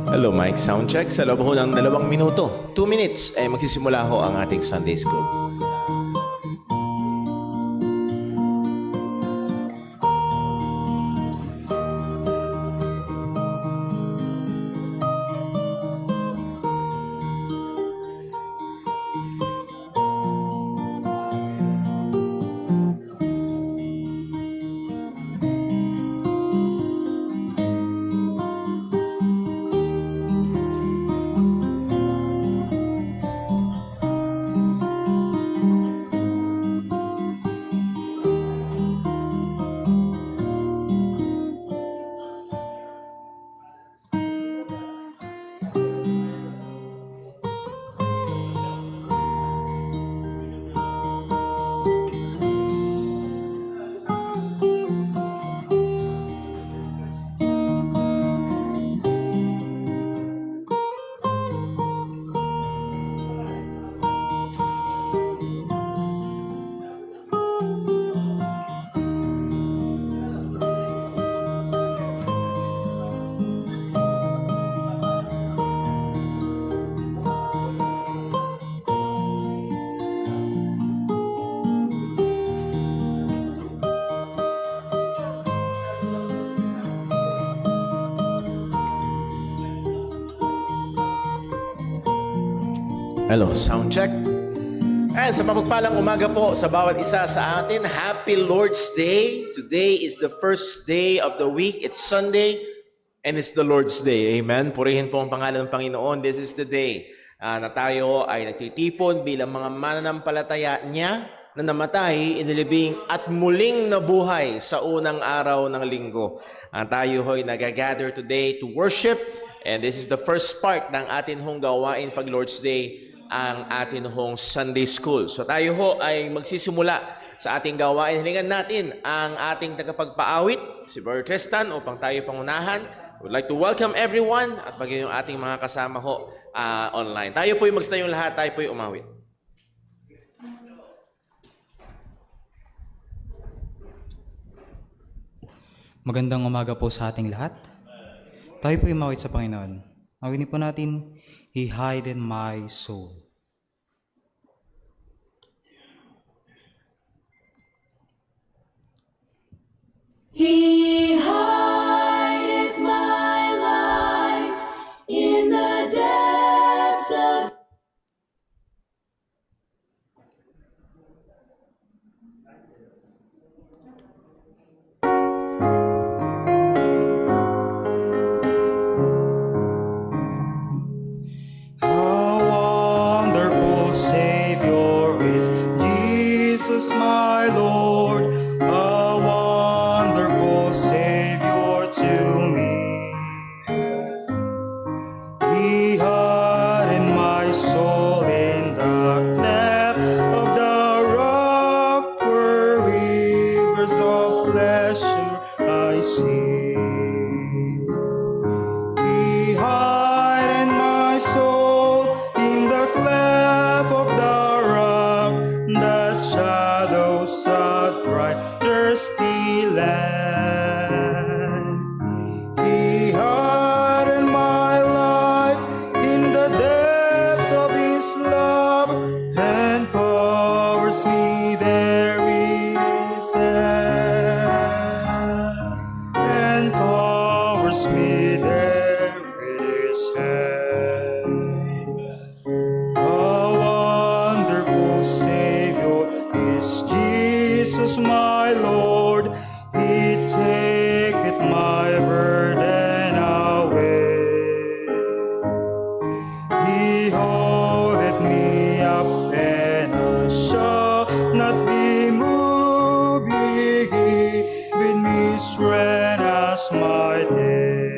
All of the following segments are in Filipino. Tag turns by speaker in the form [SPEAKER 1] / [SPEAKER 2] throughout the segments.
[SPEAKER 1] Hello, Mike. Sound check. Sa loob ho ng 2 minuto, 2 minutes, ay magsisimula ho ang ating Sunday School. Hello, sound check. And sa mapagpalang umaga po sa bawat isa sa atin, Happy Lord's Day. Today is the first day of the week. It's Sunday and it's the Lord's Day. Amen. Purihin po ang pangalan ng Panginoon. This is the day na tayo ay nagtitipon bilang mga mananampalataya niya na namatay, inilibing at muling nabuhay sa unang araw ng linggo. Tayo ho'y nagagather today to worship, and this is the first part ng atin hong gawain pag Lord's Day, ang atin hong Sunday School. So tayo ho ay magsisimula sa ating gawain. Hilingan natin ang ating tagapagpaawit, si Brother Tristan, upang tayo pangunahan. Would like to welcome everyone at maging yung ating mga kasama ho online. Tayo po'y magstayong lahat, tayo po'y umawit.
[SPEAKER 2] Magandang umaga po sa ating lahat. Tayo po umawit sa Panginoon. Awinin po natin, He hidden my soul.
[SPEAKER 3] He hideth my life in the depths of
[SPEAKER 2] How wonderful Savior is Jesus my Lord, a wonderful Savior to me. He hardened my soul in the cleft of the rock, where rivers of pleasure I see. He hidden my soul in the cleft of the rock, that shadows a dry, thirsty land. He hidden my life in the depths of His love, and covers me there with His hand, and covers me there with His hand. A wonderful Savior is Jesus my Lord, He taketh my burden away. He holdeth me up, and I shall not be moved. He giveth me strength as my day.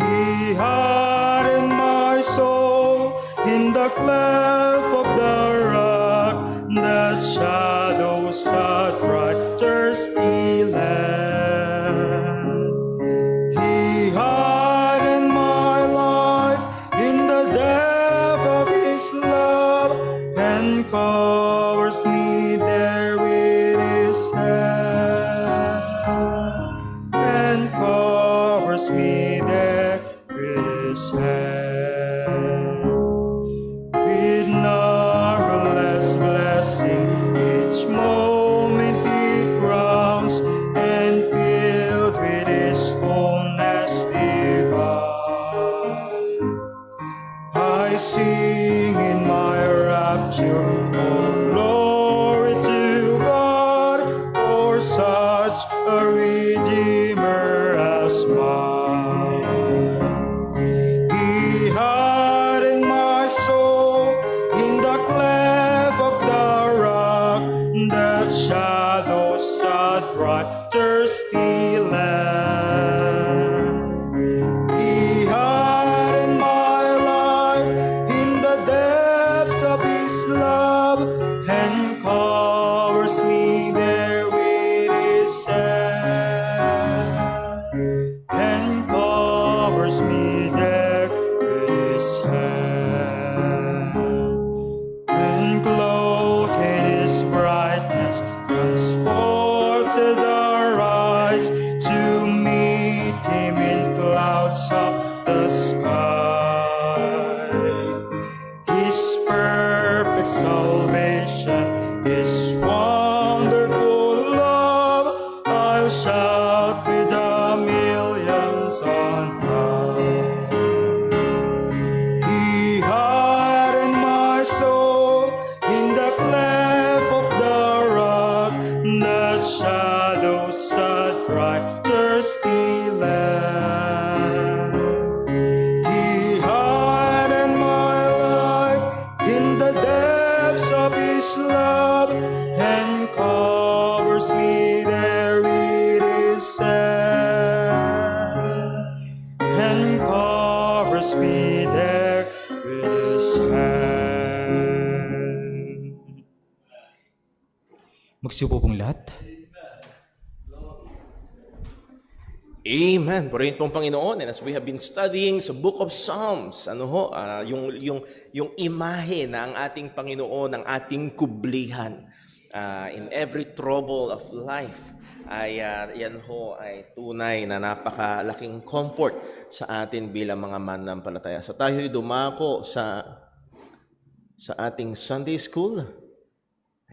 [SPEAKER 2] He hardened my soul in the cleft of the rock, that shadows a dry, thirsty land. He hardened my life in the depth of His love, and covers me there with His hand, and covers me there His hand. With numberless blessing, each moment it grounds, and filled with His fullness divine. I sing in my rapture, oh glory to God, for such a Redeemer as mine. He hardened my soul in the cleft of the rock, that shadows a dry, thirsty land. He hardened my life in the depths of His love, and covers me there with His hand, and covers me there with His hand, and clothed in His brightness, transported our eyes to meet Him in clouds of the sky. His perfect salvation, His wonderful love, I'll shout with the millions on high. He hardened my soul in the cleft of the rock, that shadows a dry, thirsty land. He hardened my life in the depths of His love, and covers me there with His hand, and covers me there with His hand. Magsiupo pong lahat.
[SPEAKER 1] Amen. Purihin pong Panginoon. And as we have been studying sa Book of Psalms, yung imahe na ang ating Panginoon, ang ating kublihan in every trouble of life, ay yan ho ay tunay na napakalaking comfort sa atin bilang mga mananampalataya. So tayo'y dumako sa ating Sunday School.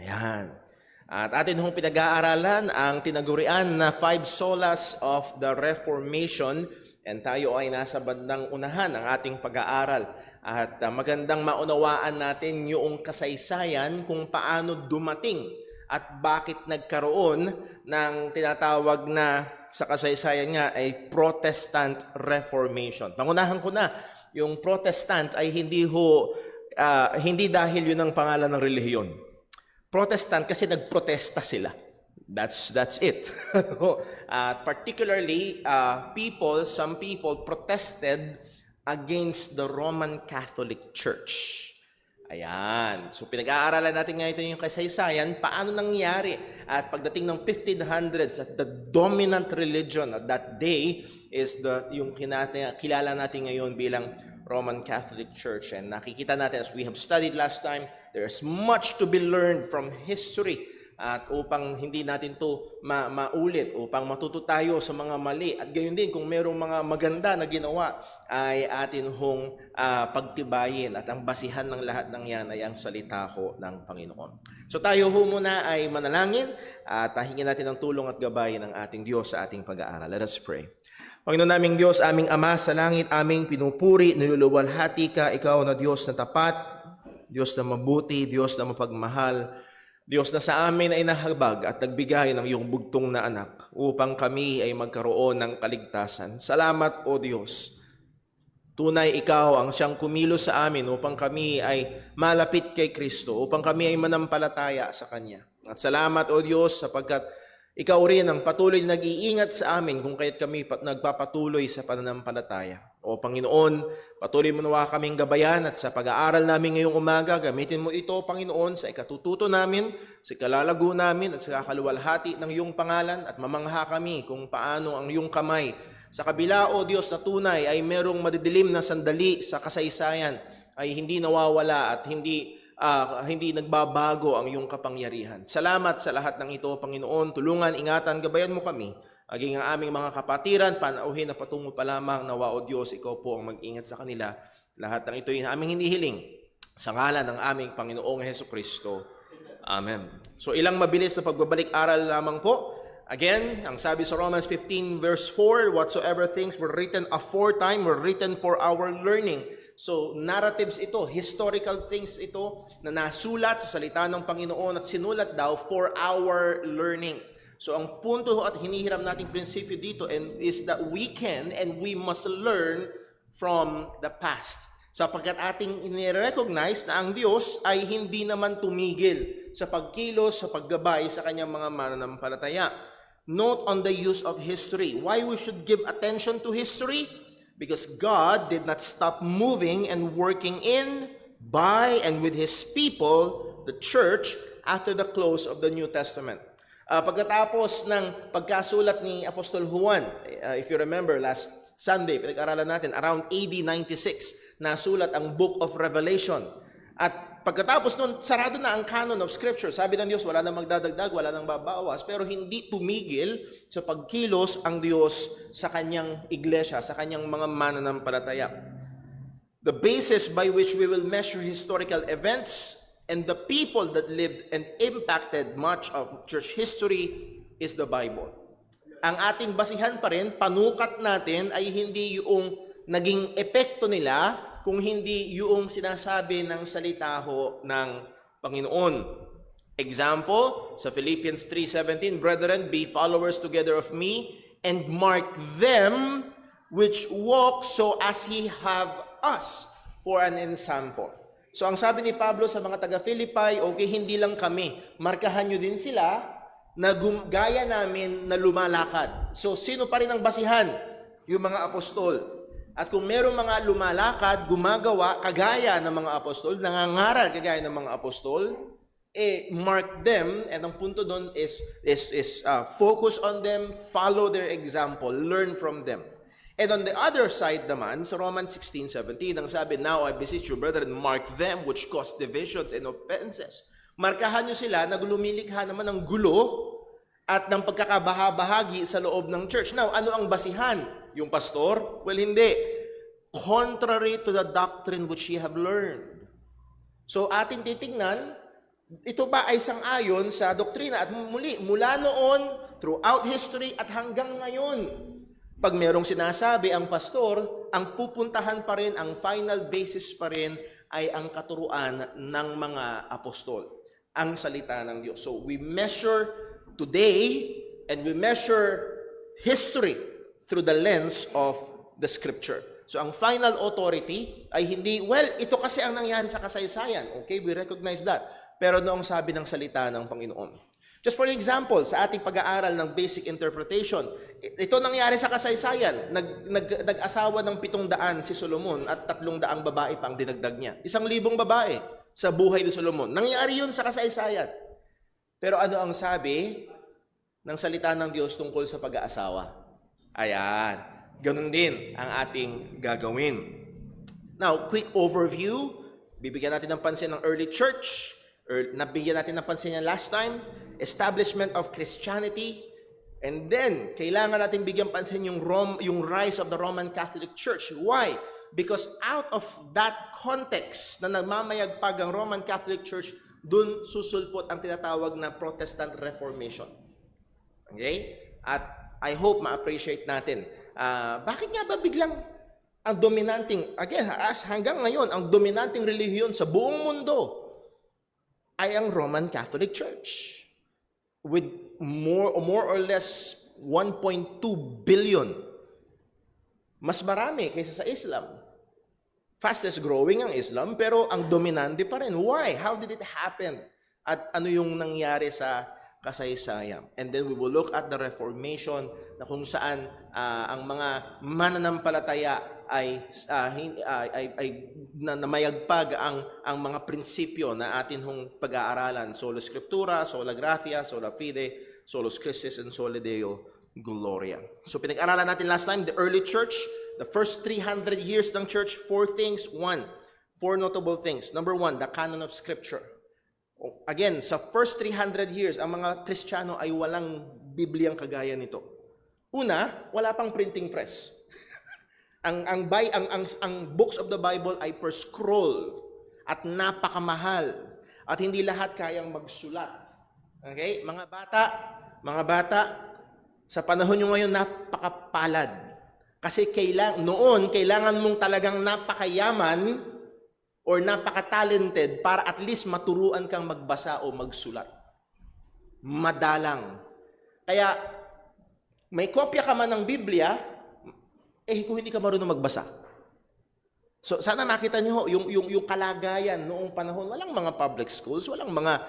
[SPEAKER 1] Ayan. At atin hong pinag-aaralan ang tinagurian na 5 Solas of the Reformation, and tayo ay nasa bandang unahan ng ating pag-aaral. At magandang maunawaan natin yung kasaysayan kung paano dumating at bakit nagkaroon ng tinatawag na sa kasaysayan nga ay Protestant Reformation. Pangunahan ko na, yung Protestant ay hindi dahil yun ang pangalan ng relihiyon. Protestant kasi nagprotesta sila. That's it. Particularly, some people protested against the Roman Catholic Church. Ayan. So pinag-aaralan natin nga ito yung kasaysayan, paano nangyari. At pagdating ng 1500s, at the dominant religion at that day is yung kilala natin ngayon bilang Roman Catholic Church. And nakikita natin, as we have studied last time, there's much to be learned from history. At upang hindi natin to maulit, upang matuto tayo sa mga mali. At gayon din, kung mayroong mga maganda na ginawa, ay atin hong pagtibayin. At ang basihan ng lahat ng yan ay ang salita ho ng Panginoon. So tayo ho muna ay manalangin at hingin natin ang tulong at gabay ng ating Diyos sa ating pag-aaral. Let us pray. Panginoon naming Diyos, aming Ama sa langit, aming pinupuri, niluluwalhati ka, ikaw na Diyos na tapat, Diyos na mabuti, Diyos na mapagmahal, Diyos na sa amin ay nahabag at nagbigay ng iyong bugtong na anak upang kami ay magkaroon ng kaligtasan. Salamat, O Diyos. Tunay ikaw ang siyang kumilos sa amin upang kami ay malapit kay Kristo, upang kami ay manampalataya sa Kanya. At salamat, O Diyos, sapagkat ikaw rin ang patuloy na nag-iingat sa amin kung kaya't kami nagpapatuloy sa pananampalataya. O Panginoon, patuloy mo nawa kaming gabayan at sa pag-aaral namin ngayong umaga, gamitin mo ito, Panginoon, sa ikatututo namin, sa ikalalago namin at sa kakaluwalhati ng iyong pangalan at mamangha kami kung paano ang iyong kamay. Sa kabila, O Diyos, na tunay ay merong madidilim na sandali sa kasaysayan ay hindi nawawala at hindi nagbabago ang iyong kapangyarihan. Salamat sa lahat ng ito, Panginoon. Tulungan, ingatan, gabayan mo kami Maging ang aming mga kapatiran, panauhin na patungo pa lamang, nawa o Diyos, ikaw po ang mag-ingat sa kanila. Lahat ng ito ay aming hinihiling sa ngalan ng aming Panginoong Hesukristo. Amen. So ilang mabilis na pagbabalik-aral lamang po. Again, ang sabi sa Romans 15 verse 4, whatsoever things were written aforetime were written for our learning. So narratives ito, historical things ito na nasulat sa salita ng Panginoon at sinulat daw for our learning. So ang punto at hinihiram nating prinsipyo dito is that we can and we must learn from the past. Sapagkat ating inirecognize na ang Diyos ay hindi naman tumigil sa pagkilos, sa paggabay sa kanyang mga mananampalataya. Note on the use of history. Why we should give attention to history? Because God did not stop moving and working in, by, and with His people, the church, after the close of the New Testament. Pagkatapos ng pagkasulat ni Apostol Juan, if you remember last Sunday, pinag-aralan natin, around AD 96, nasulat ang Book of Revelation. At pagkatapos nun, sarado na ang canon of Scripture. Sabi ng Diyos, wala nang magdadagdag, wala nang babawas, pero hindi tumigil sa pagkilos ang Diyos sa kanyang iglesia, sa kanyang mga mananampalataya. The basis by which we will measure historical events and the people that lived and impacted much of church history is the Bible. Ang ating basihan pa rin, panukat natin ay hindi yung naging epekto nila, kung hindi yung sinasabi ng salita ho ng Panginoon. Example, sa Philippians 3:17, Brethren, be followers together of me, and mark them which walk so as He have us for an ensample. So ang sabi ni Pablo sa mga taga-Philippi, okay, hindi lang kami, markahan nyo din sila na gaya namin na lumalakad. So sino pa rin ang basihan? Yung mga apostol. At kung merong mga lumalakad, gumagawa, kagaya ng mga apostol, nangangaral kagaya ng mga apostol, mark them, and ang punto doon is focus on them, follow their example, learn from them. And on the other side naman, sa Romans 16:17, ang sabi, now I beseech you, brethren, mark them which cause divisions and offenses. Markahan nyo sila na lumilikha naman ng gulo at ng pagkakabahabahagi sa loob ng church. Now, ano ang basihan? Yung pastor? Well, hindi. Contrary to the doctrine which ye have learned. So, ating titingnan, ito ba ay sang-ayon sa doktrina? At muli, mula noon, throughout history, at hanggang ngayon, pag merong sinasabi ang pastor, ang pupuntahan pa rin, ang final basis pa rin, ay ang katuruan ng mga apostol. Ang salita ng Diyos. So, we measure today, and we measure history through the lens of the Scripture. So, ang final authority ay hindi, well, ito kasi ang nangyari sa kasaysayan. Okay, we recognize that. Pero noong sabi ng salita ng Panginoon. Just for example, sa ating pag-aaral ng basic interpretation, ito nangyari sa kasaysayan. Nag-asawa ng 700 si Solomon at 300 babae pa ang dinagdag niya. 1,000 babae sa buhay ni Solomon. Nangyari yun sa kasaysayan. Pero ano ang sabi ng salita ng Diyos tungkol sa pag-aasawa? Ayan, ganun din ang ating gagawin. Now, quick overview. Bibigyan natin ng pansin ng early church. Nabigyan natin ng pansin yan last time. Establishment of Christianity. And then, kailangan natin bigyan pansin yung rise of the Roman Catholic Church. Why? Because out of that context na nagmamayagpag ang Roman Catholic Church, dun susulpot ang tinatawag na Protestant Reformation. Okay? At I hope ma-appreciate natin. Bakit nga ba biglang ang dominanting, again, hanggang ngayon, ang dominanting relihiyon sa buong mundo ay ang Roman Catholic Church. With more or less 1.2 billion. Mas marami kaysa sa Islam. Fastest growing ang Islam, pero ang dominante pa rin. Why? How did it happen? At ano yung nangyari sa kasaysayan? And then we will look at the Reformation na kung saan ang mga mananampalataya ay namayagpag ang mga prinsipyo na atin hong pag-aaralan. Sola Scriptura, Sola Gratia, Sola Fide, Solus Christus, and Soli Deo Gloria. So pinag-aralan natin last time, the early church, the first 300 years ng church, four notable things. Number one, the canon of Scripture. Again, sa first 300 years, ang mga Kristiyano ay walang Bibliyang kagaya nito. Una, wala pang printing press. Ang books of the Bible ay per scroll at napakamahal at hindi lahat kayang magsulat. Okay? Mga bata, sa panahon nyo ngayon napakapalad. Kasi kailangan mong talagang napakayaman or napaka-talented para at least maturuan kang magbasa o magsulat. Madalang. Kaya may kopya ka man ng Biblia, kung hindi ka marunong magbasa. So sana makita niyo yung kalagayan noong panahon, walang mga public schools, walang mga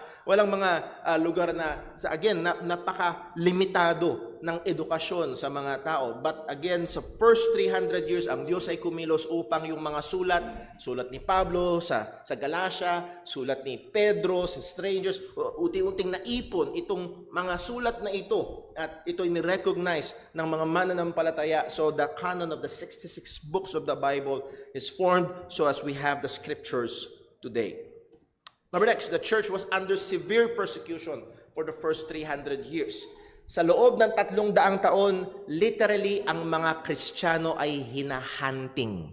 [SPEAKER 1] lugar na again napaka-limitado ng edukasyon sa mga tao. But again, sa first 300 years ang Diyos ay kumilos upang yung mga sulat ni Pablo sa Galacia, sulat ni Pedro sa strangers, unti-unting naipon itong mga sulat na ito at ito ni-recognize ng mga mananampalataya. So the canon of the 66 books of the Bible is formed so as we have the scriptures today. Number next, the church was under severe persecution for the first 300 years. Sa loob ng 300 taon, literally ang mga Kristiyano ay hinahunting.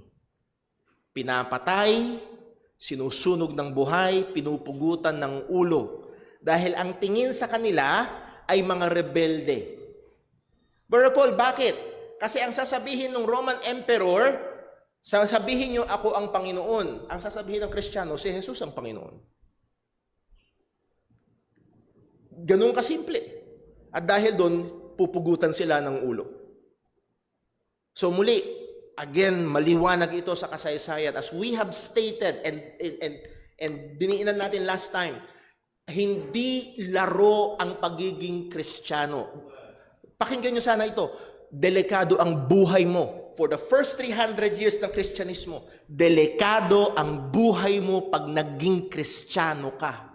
[SPEAKER 1] Pinapatay, sinusunog ng buhay, pinupugutan ng ulo. Dahil ang tingin sa kanila ay mga rebelde. Brother Paul, bakit? Kasi ang sasabihin ng Roman Emperor, sasabihin nyo ako ang Panginoon. Ang sasabihin ng Kristiyano, si Jesus ang Panginoon. Ganun kasimple. At dahil doon, pupugutan sila ng ulo. So muli, again, maliwanag ito sa kasaysayan. As we have stated and diniinan natin last time, hindi laro ang pagiging Kristiyano. Pakinggan nyo sana ito. Delikado ang buhay mo. For the first 300 years ng Kristyanismo, delikado ang buhay mo pag naging Kristiyano ka.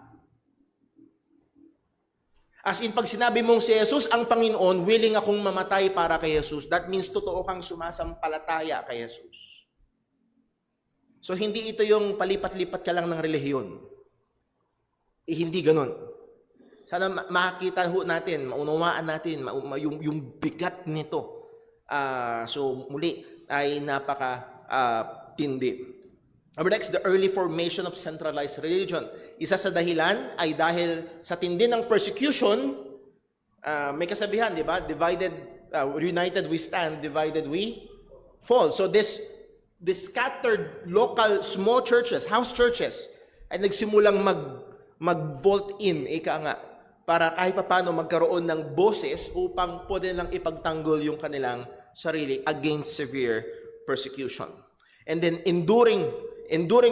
[SPEAKER 1] As in, pag sinabi mong si Jesus ang Panginoon, willing akong mamatay para kay Jesus. That means totoo kang sumasampalataya kay Jesus. So, hindi ito yung palipat-lipat ka lang ng relihiyon. Hindi ganun. Sana makita natin, maunawaan natin yung bigat nito. So, muli ay napaka-tindi. Number next, the early formation of centralized religion. Isa sa dahilan ay dahil sa tindi ng persecution, may kasabihan, di ba? United we stand, divided we fall. So this scattered local small churches, house churches, ay nagsimulang mag-vault in, ika nga, para kahit paano magkaroon ng boses upang pwede lang ipagtanggol yung kanilang sarili against severe persecution. And then enduring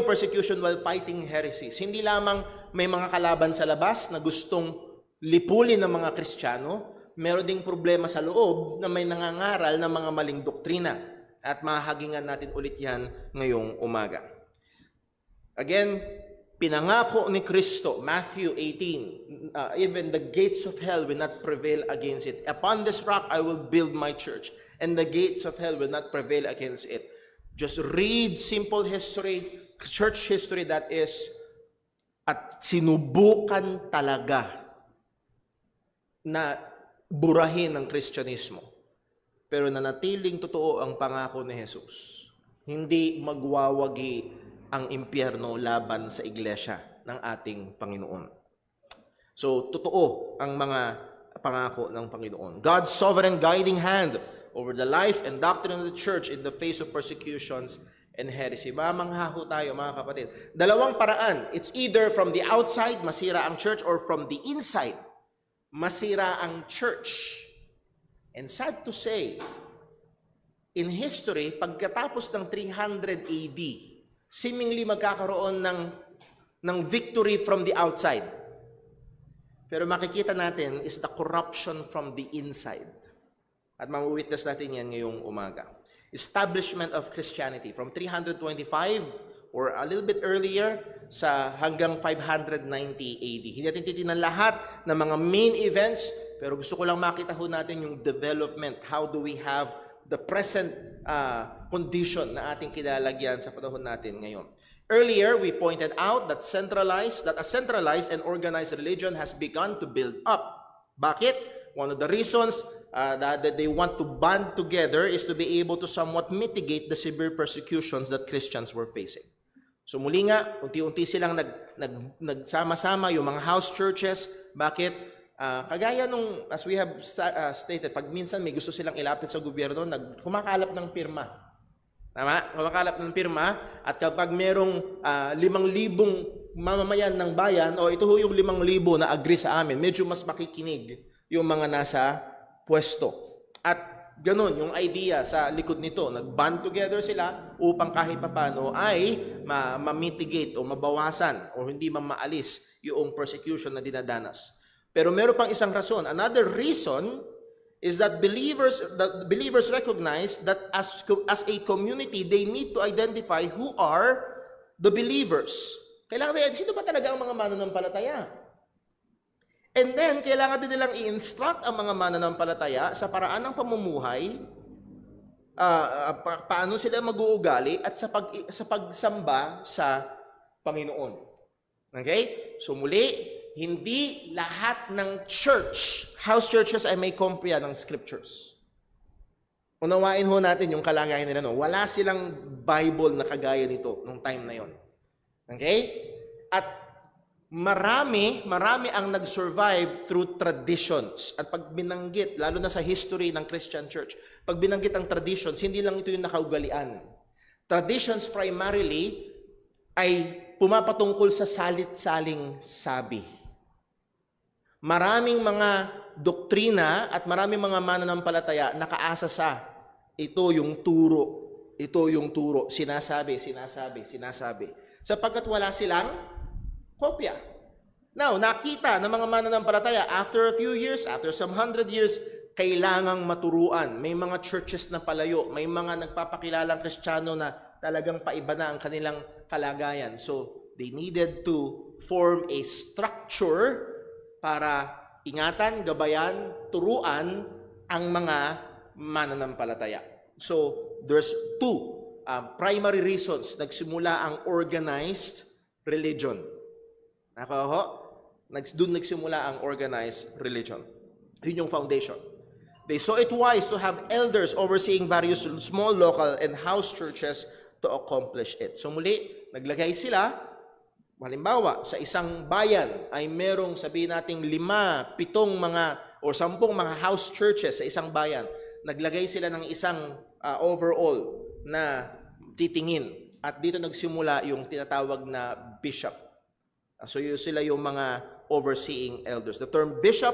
[SPEAKER 1] persecution while fighting heresies. Hindi lamang may mga kalaban sa labas na gustong lipulin ng mga Kristiyano, meron ding problema sa loob na may nangangaral ng mga maling doktrina. At mahahagingan natin ulit yan ngayong umaga. Again, pinangako ni Kristo, Matthew 18, even the gates of hell will not prevail against it. Upon this rock I will build my church, and the gates of hell will not prevail against it. Just read simple history, church history that is, at sinubukan talaga na burahin ng Kristyanismo. Pero nanatiling totoo ang pangako ni Jesus. Hindi magwawagi ang impyerno laban sa iglesia ng ating Panginoon. So, totoo ang mga pangako ng Panginoon. God's sovereign guiding hand over the life and doctrine of the church in the face of persecutions and heresy. Mamangha ho tayo, mga kapatid. Dalawang paraan. It's either from the outside, masira ang church, or from the inside, masira ang church. And sad to say, in history, pagkatapos ng 300 AD, seemingly magkakaroon ng victory from the outside. Pero makikita natin is the corruption from the inside. At ma-witness natin yan ngayong umaga. Establishment of Christianity from 325 or a little bit earlier sa hanggang 590 AD. Hindi natin titinan lahat ng mga main events, pero gusto ko lang makita ho natin yung development. How do we have the present condition na ating kinalagyan sa panahon natin ngayon? Earlier, we pointed out that a centralized and organized religion has begun to build up. Bakit? One of the reasons that they want to band together is to be able to somewhat mitigate the severe persecutions that Christians were facing. So muli nga, unti-unti silang nagsama-sama yung mga house churches. Bakit? Kagaya nung, as we have stated, pag minsan may gusto silang ilapit sa gobyerno, kumakalap ng pirma. Tama? Kumakalap ng pirma, at kapag merong 5,000 mamamayan ng bayan, o ito yung 5,000 na agree sa amin, medyo mas makikinig yung mga nasa pwesto. At ganun, yung idea sa likod nito, nag-band together sila upang kahit papano ay ma-mitigate o mabawasan o hindi maalis yung persecution na dinadanas. Pero meron pang isang rason. Another reason is that believers recognize that as a community, they need to identify who are the believers. Kailangan sino ba talaga ang mga mananampalataya? And then, kailangan din nilang i-instruct ang mga mananampalataya sa paraan ng pamumuhay, paano sila mag-uugali, at sa pagsamba sa Panginoon. Okay? So muli, hindi lahat ng house churches ay may kopya ng scriptures. Unawain ho natin yung kalagayan nila. No? Wala silang Bible na kagaya nito nung time na yon. Okay? At marami ang nag-survive through traditions. At pag binanggit, lalo na sa history ng Christian church, pag binanggit ang traditions, hindi lang ito yung nakaugalian. Traditions primarily ay pumapatungkol sa salit-saling sabi. Maraming mga doktrina at maraming mga mananampalataya nakaasa sa ito yung turo, sinasabi. Sapagkat wala silang kopya. Now, nakita ng mga mananampalataya, after a few years, after some 100 years, kailangang maturuan. May mga churches na palayo, may mga nagpapakilalang Kristiyano na talagang paiba na ang kanilang kalagayan. So, they needed to form a structure para ingatan, gabayan, turuan ang mga mananampalataya. So, there's two primary reasons nagsimula ang organized religion. Doon nagsimula ang organized religion. Yun yung foundation. They saw it wise to have elders overseeing various small local and house churches to accomplish it. So muli, naglagay sila. Halimbawa, sa isang bayan ay merong sabihin nating 5, 7 mga o 10 mga house churches sa isang bayan. Naglagay sila ng isang overall na titingin. At dito nagsimula yung tinatawag na bishop. So yun sila yung mga overseeing elders. The term bishop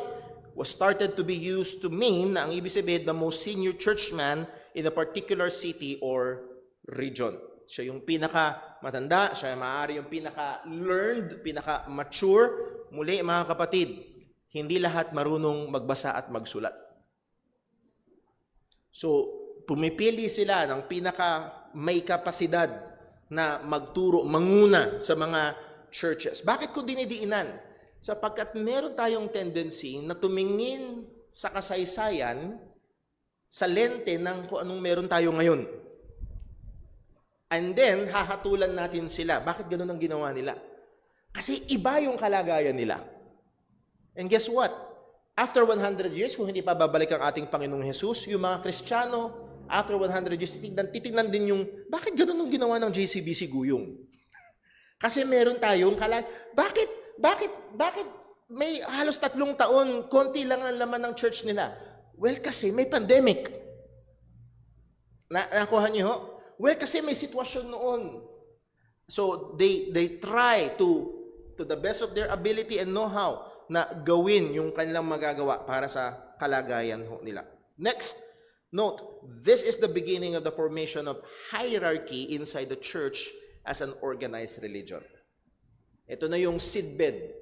[SPEAKER 1] was started to be used to mean na ang ibig sabihin the most senior churchman in a particular city or region. Siya yung pinaka-matanda, siya maaari yung pinaka-learned, pinaka-mature. Muli, mga kapatid, hindi lahat marunong magbasa at magsulat. So, pumipili sila ng pinaka-may kapasidad na magturo, manguna sa mga churches. Bakit ko dinidiinan? Sapagkat meron tayong tendency na tumingin sa kasaysayan sa lente ng kung anong meron tayo ngayon. And then, hahatulan natin sila. Bakit ganun ang ginawa nila? Kasi iba yung kalagayan nila. And guess what? After 100 years, kung hindi pa babalik ang ating Panginoong Jesus, yung mga Kristiyano, after 100 years, titignan din yung, bakit ganun ang ginawa ng JCBC Guyong? Kasi meron tayong bakit may halos 3 taon, konti lang ang laman ng church nila? Well, kasi may pandemic. Nakuha niyo ho? Well, kasi may sitwasyon noon. So, they try to the best of their ability and know-how na gawin yung kanilang magagawa para sa kalagayan nila. Next, note, this is the beginning of the formation of hierarchy inside the church as an organized religion. Ito na yung seedbed.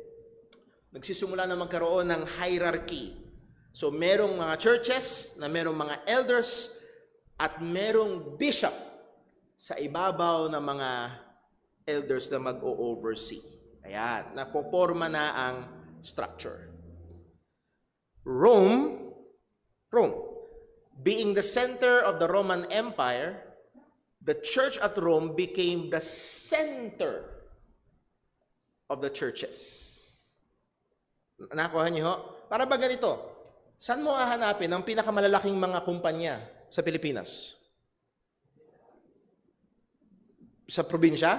[SPEAKER 1] Nagsisimula na magkaroon ng hierarchy. So, merong mga churches na merong mga elders at merong bishop sa ibabaw ng mga elders na mag-o-oversee. Ayan, napoporma na ang structure. Rome, being the center of the Roman Empire, the church at Rome became the center of the churches. Nakuha niyo ho? Para ba ganito? Saan mo hahanapin ang pinakamalalaking mga kumpanya sa Pilipinas? Sa probinsya?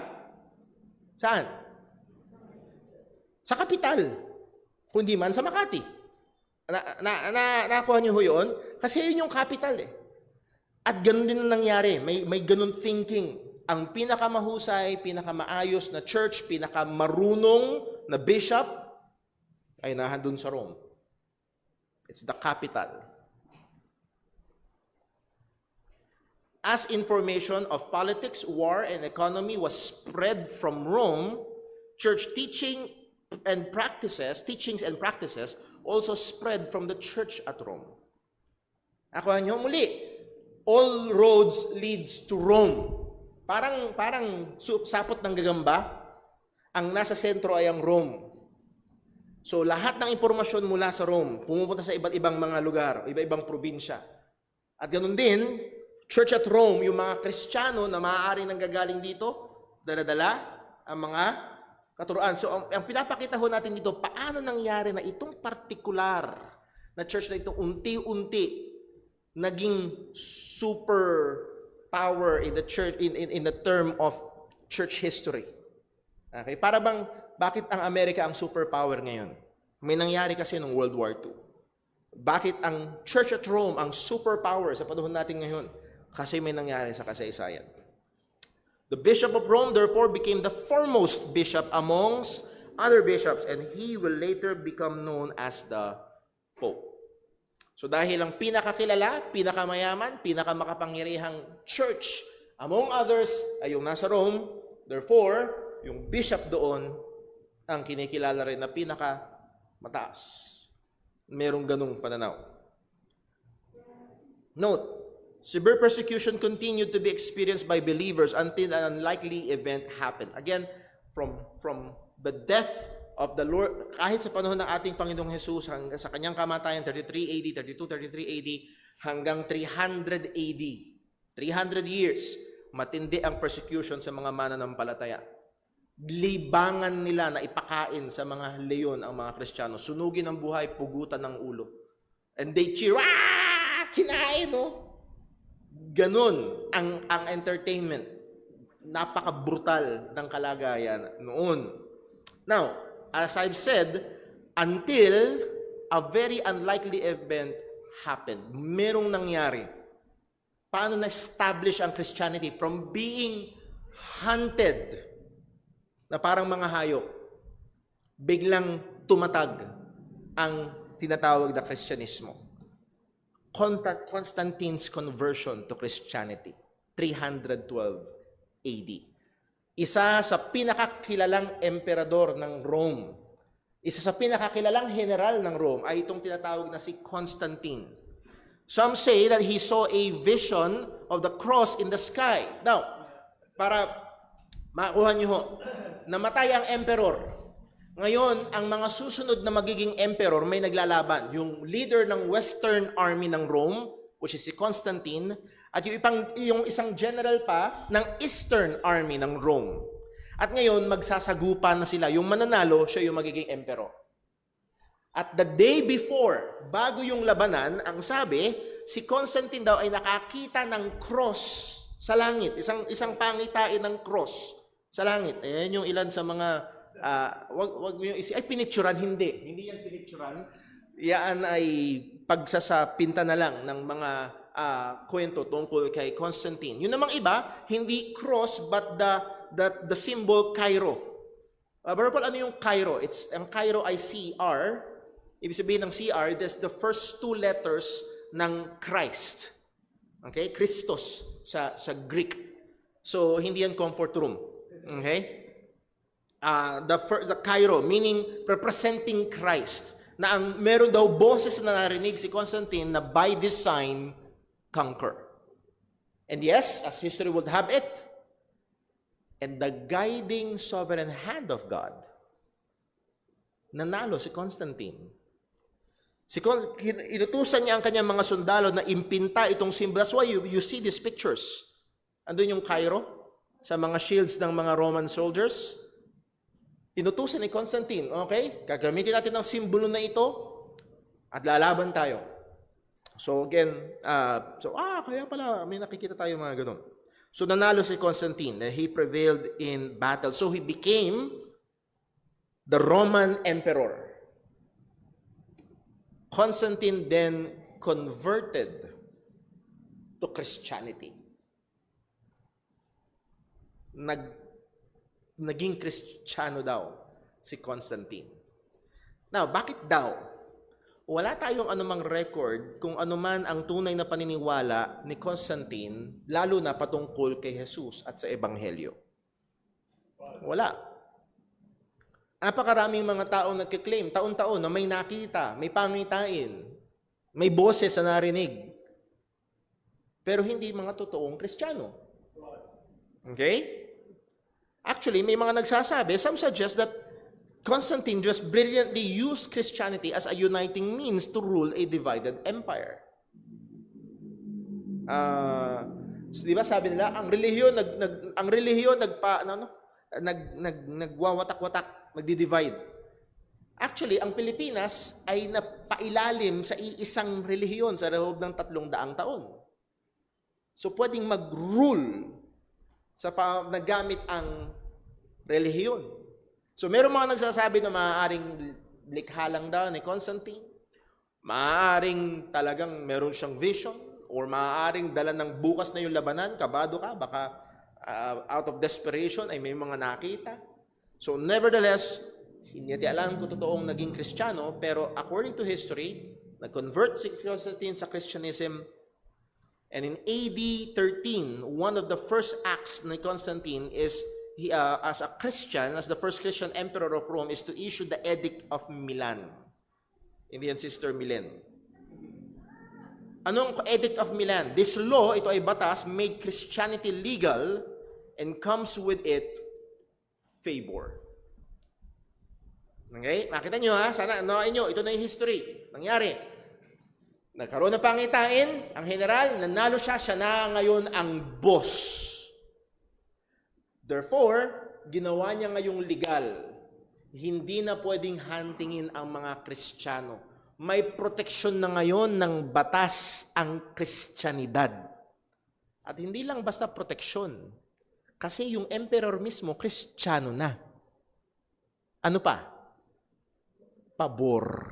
[SPEAKER 1] Saan? Sa kapital. Kundi man sa Makati. Nakuha niyo ho yun? Kasi yun yung capital eh. At ganun din ang nangyari. May ganun thinking. Ang pinakamahusay, pinakamaayos na church, pinakamarunong na bishop, ay nahandun sa Rome. It's the capital. As information of politics, war, and economy was spread from Rome, church teachings and practices also spread from the church at Rome. Ako nyo, muli, all roads leads to Rome. Parang sapot ng gagamba, ang nasa sentro ay ang Rome. So lahat ng impormasyon mula sa Rome, pumupunta sa iba't ibang mga lugar, iba-ibang probinsya. At ganun din, Church at Rome, yung mga Kristiyano na maaari nang gagaling dito, dala-dala ang mga katuruan. So, ang pinapakita ho natin dito, paano nangyari na itong particular na church na ito, unti-unti, naging super power in the church, in the term of church history. Okay? Para bang, bakit ang Amerika ang superpower ngayon? May nangyari kasi noong World War II. Bakit ang Church at Rome ang superpower sa panahon natin ngayon? Kasi may nangyari sa kasaysayan. The Bishop of Rome, therefore, became the foremost bishop amongst other bishops, and he will later become known as the Pope. So dahil ang pinakakilala, pinakamamayaman, pinakamakapangyarihang church among others ay yung nasa Rome, therefore, yung bishop doon ang kinikilala rin na pinakamataas. Merong ganung pananaw. Note, severe persecution continued to be experienced by believers until an unlikely event happened. Again, from the death of the Lord, kahit sa panahon ng ating Panginoong Jesus, hanggang sa kanyang kamatayan, 33 AD, 33 AD, hanggang 300 AD, 300 years, matindi ang persecution sa mga mananampalataya. Libangan nila na ipakain sa mga leyon ang mga Kristiyano. Sunugin ang buhay, pugutan ng ulo. And they cheer, kinain, no? Ganon ang entertainment. Napaka-brutal ng kalagayan noon. Now, as I've said, until a very unlikely event happened. Merong nangyari. Paano na-establish ang Christianity from being hunted na parang mga hayop, biglang tumatag ang tinatawag na Kristyanismo. Constantine's conversion to Christianity, 312 AD. Isa sa pinakakilalang emperador ng Rome, isa sa pinakakilalang general ng Rome ay itong tinatawag na si Constantine. Some say that he saw a vision of the cross in the sky. Now, para makuha niyo ho, namatay ang emperor. Ngayon, ang mga susunod na magiging emperor may naglalaban. Yung leader ng Western Army ng Rome, which is si Constantine, at yung isang general pa ng Eastern Army ng Rome. At ngayon, magsasagupan na sila. Yung mananalo, siya yung magiging emperor. At the day before, bago yung labanan, ang sabi, si Constantine daw ay nakakita ng cross sa langit. Isang pangitain ng cross sa langit. Ayan yung ilan sa mga wag mo yung ay pinicturan, hindi yan pinicturan. Yan ay pagsasapinta na lang ng mga kwento tungkol kay Constantine. Yun namang iba, hindi cross but the symbol Cairo. Brother Paul, ano yung Cairo? Ang Cairo ay CR. Ibig sabihin ng CR, that's the first two letters ng Christ. Okay? Christos sa Greek. So hindi yan comfort room. Okay? The Cairo, meaning representing Christ, na ang meron daw boses na narinig si Constantine na by this sign, conquer. And yes, as history would have it, and the guiding sovereign hand of God, nanalo si Constantine. Inutusan niya ang kanyang mga sundalo na impinta itong symbol. That's why you see these pictures. Andun yung Cairo sa mga shields ng mga Roman soldiers. Inutusan ni Constantine, okay? Gagamitin natin ang simbolo na ito. At lalaban tayo. So again, kaya pala may nakikita tayo mga ganun. So nanalo si Constantine. He prevailed in battle. So he became the Roman emperor. Constantine then converted to Christianity. Naging Kristiyano daw si Constantine. Now, bakit daw? Wala tayong anumang record kung anuman ang tunay na paniniwala ni Constantine, lalo na patungkol kay Jesus at sa Ebanghelyo. Wala. Napakaraming mga tao nagkiklaim, taon-taon na may nakita, may pangitain, may boses na narinig. Pero hindi mga totoong Kristiyano. Okay? Actually, may mga nagsasabi, some suggest that Constantine just brilliantly used Christianity as a uniting means to rule a divided empire. So, di ba sabi nila, ang relihiyon nagwawatak-watak, nagdi-divide. Actually, ang Pilipinas ay napailalim sa iisang relihiyon sa loob ng 300 taon. So, pwedeng mag-rule sa nagamit ang relihiyon. So, meron mga nagsasabi na maaaring likha lang daw ni Constantine, maaaring talagang meron siyang vision, or maaaring dala ng bukas na yung labanan, kabado ka, baka out of desperation ay may mga nakita. So, nevertheless, hindi natin alam kung totoong naging Kristiyano, pero according to history, nag-convert si Constantine sa Christianism. And in AD 13, one of the first acts ni Constantine is, as a Christian, as the first Christian emperor of Rome, is to issue the Edict of Milan. Indian Sister Milan. Anong Edict of Milan? This law, ito ay batas, made Christianity legal and comes with it favor. Okay? Makita nyo ha? Sana, nyo, ito na yung history. Nangyari. Nagkaroon ng pangitain, ang general, nanalo siya na ngayon ang boss. Therefore, ginawa niya ngayong legal. Hindi na pwedeng huntingin ang mga Kristiyano. May proteksyon na ngayon ng batas ang Kristyanidad. At hindi lang basta proteksyon. Kasi yung emperor mismo, Kristiyano na. Ano pa? Pabor.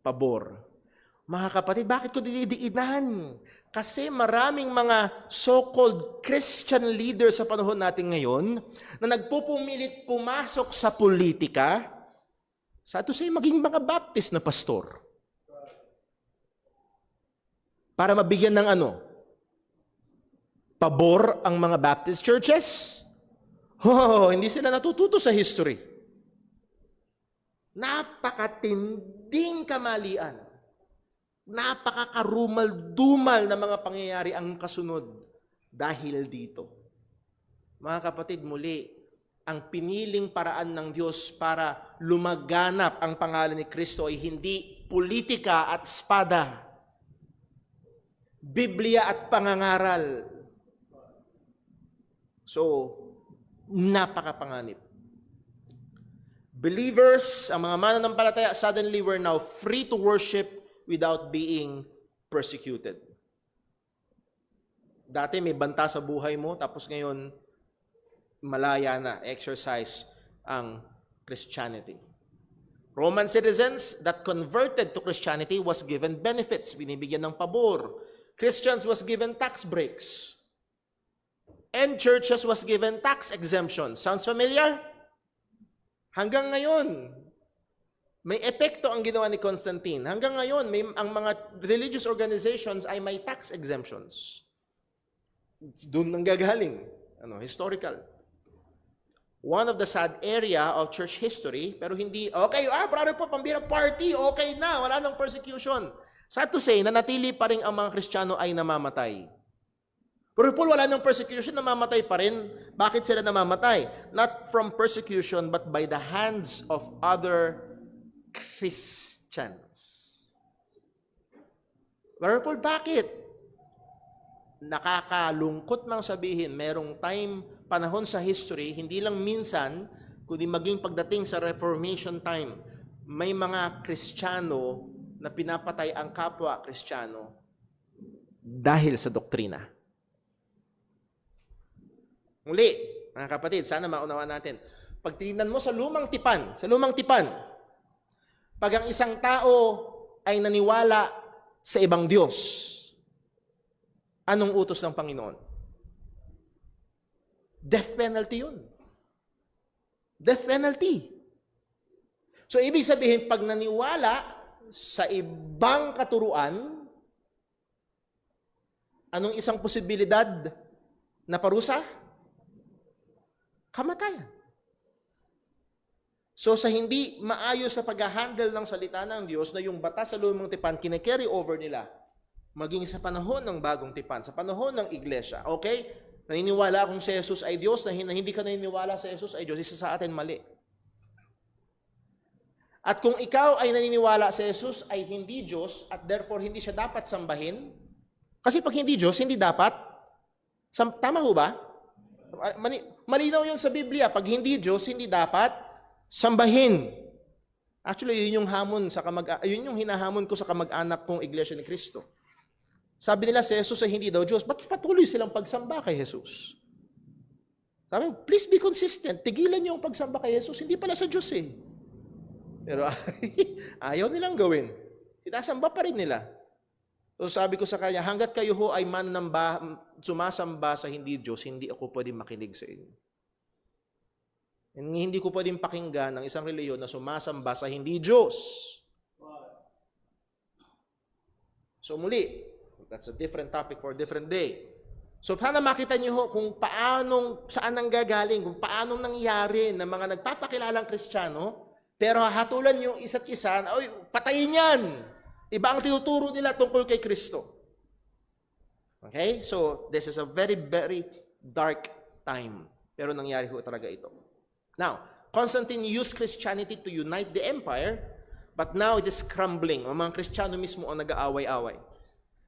[SPEAKER 1] Pabor. Mga kapatid, bakit ko dinidiinan? Kasi maraming mga so-called Christian leaders sa panahon natin ngayon na nagpupumilit pumasok sa politika sa ito sa'yo maging mga Baptist na pastor. Para mabigyan ng ano? Pabor ang mga Baptist churches? Hindi sila natututo sa history. Napakatinding kamalian. Napakakarumal-dumal na mga pangyayari ang kasunod dahil dito. Mga kapatid, muli, ang piniling paraan ng Diyos para lumaganap ang pangalan ni Kristo ay hindi politika at espada, Biblia at pangangaral. So, napakapanganib. Believers, ang mga mananampalataya, suddenly were now free to worship without being persecuted. Dati may banta sa buhay mo, tapos ngayon, malaya na, exercise ang Christianity. Roman citizens that converted to Christianity was given benefits, binibigyan ng pabor. Christians was given tax breaks. And churches was given tax exemptions. Sounds familiar? Hanggang ngayon, may epekto ang ginawa ni Constantine. Hanggang ngayon, ang mga religious organizations ay may tax exemptions. Doon nang gagaling. Historical. One of the sad area of church history, pero hindi, okay, brother po, pambira party, okay na, wala nang persecution. Sad to say, nanatili pa rin ang mga Kristiyano ay namamatay. Pero Paul, wala nang persecution, namamatay pa rin. Bakit sila namamatay? Not from persecution, but by the hands of other Christians. Brother Paul, bakit? Nakakalungkot mang sabihin, merong panahon sa history, hindi lang minsan, kundi maging pagdating sa Reformation time, may mga Kristiyano na pinapatay ang kapwa Kristiyano dahil sa doktrina. Muli, mga kapatid, sana maunawaan natin. Pag tingnan mo sa lumang tipan, pag ang isang tao ay naniwala sa ibang Diyos, anong utos ng Panginoon? Death penalty yun. Death penalty. So, ibig sabihin, pag naniwala sa ibang katuruan, anong isang posibilidad na parusa? Kamatayan. So, sa hindi maayos sa pag-handle ng salita ng Diyos na yung batas sa lumang tipan, kine-carry over nila, maging sa panahon ng bagong tipan, sa panahon ng iglesia, okay? Naniniwala akong si Jesus ay Diyos, na hindi ka naniniwala sa Jesus ay Diyos, isa sa atin mali. At kung ikaw ay naniniwala sa Jesus ay hindi Diyos at therefore hindi siya dapat sambahin, kasi pag hindi Diyos, hindi dapat, tama ho ba? Malinaw yun sa Biblia, pag hindi Diyos, hindi dapat sambahin. Actually, yun yung yun yung hinahamon ko sa kamag-anak kong Iglesia ni Cristo. Sabi nila si Jesus ay hindi daw Diyos, ba't patuloy silang pagsamba kay Jesus? Sabi, please be consistent. Tigilan niyo ang pagsamba kay Jesus, hindi pala sa Diyos eh. Pero ayaw nilang gawin. Sinasamba pa rin nila. So sabi ko sa kanya, hanggat kayo ho ay sumasamba sa hindi Diyos, hindi ako pwedeng makinig sa inyo. Hindi ko pwedeng pakinggan ng isang reliyon na sumasamba sa hindi Diyos. So muli, that's a different topic for a different day. So sana makita niyo ho kung saan nanggagaling, kung paano nangyari na mga nagpapakilalang Kristiyano, pero hatulan yung isa't isa, oy, patayin yan! Iba ang tinuturo nila tungkol kay Kristo. Okay? So, this is a very, very dark time. Pero nangyari ho talaga ito. Now, Constantine used Christianity to unite the empire, but now it is crumbling. Ang mga Kristiyano mismo ang nag-aaway-away.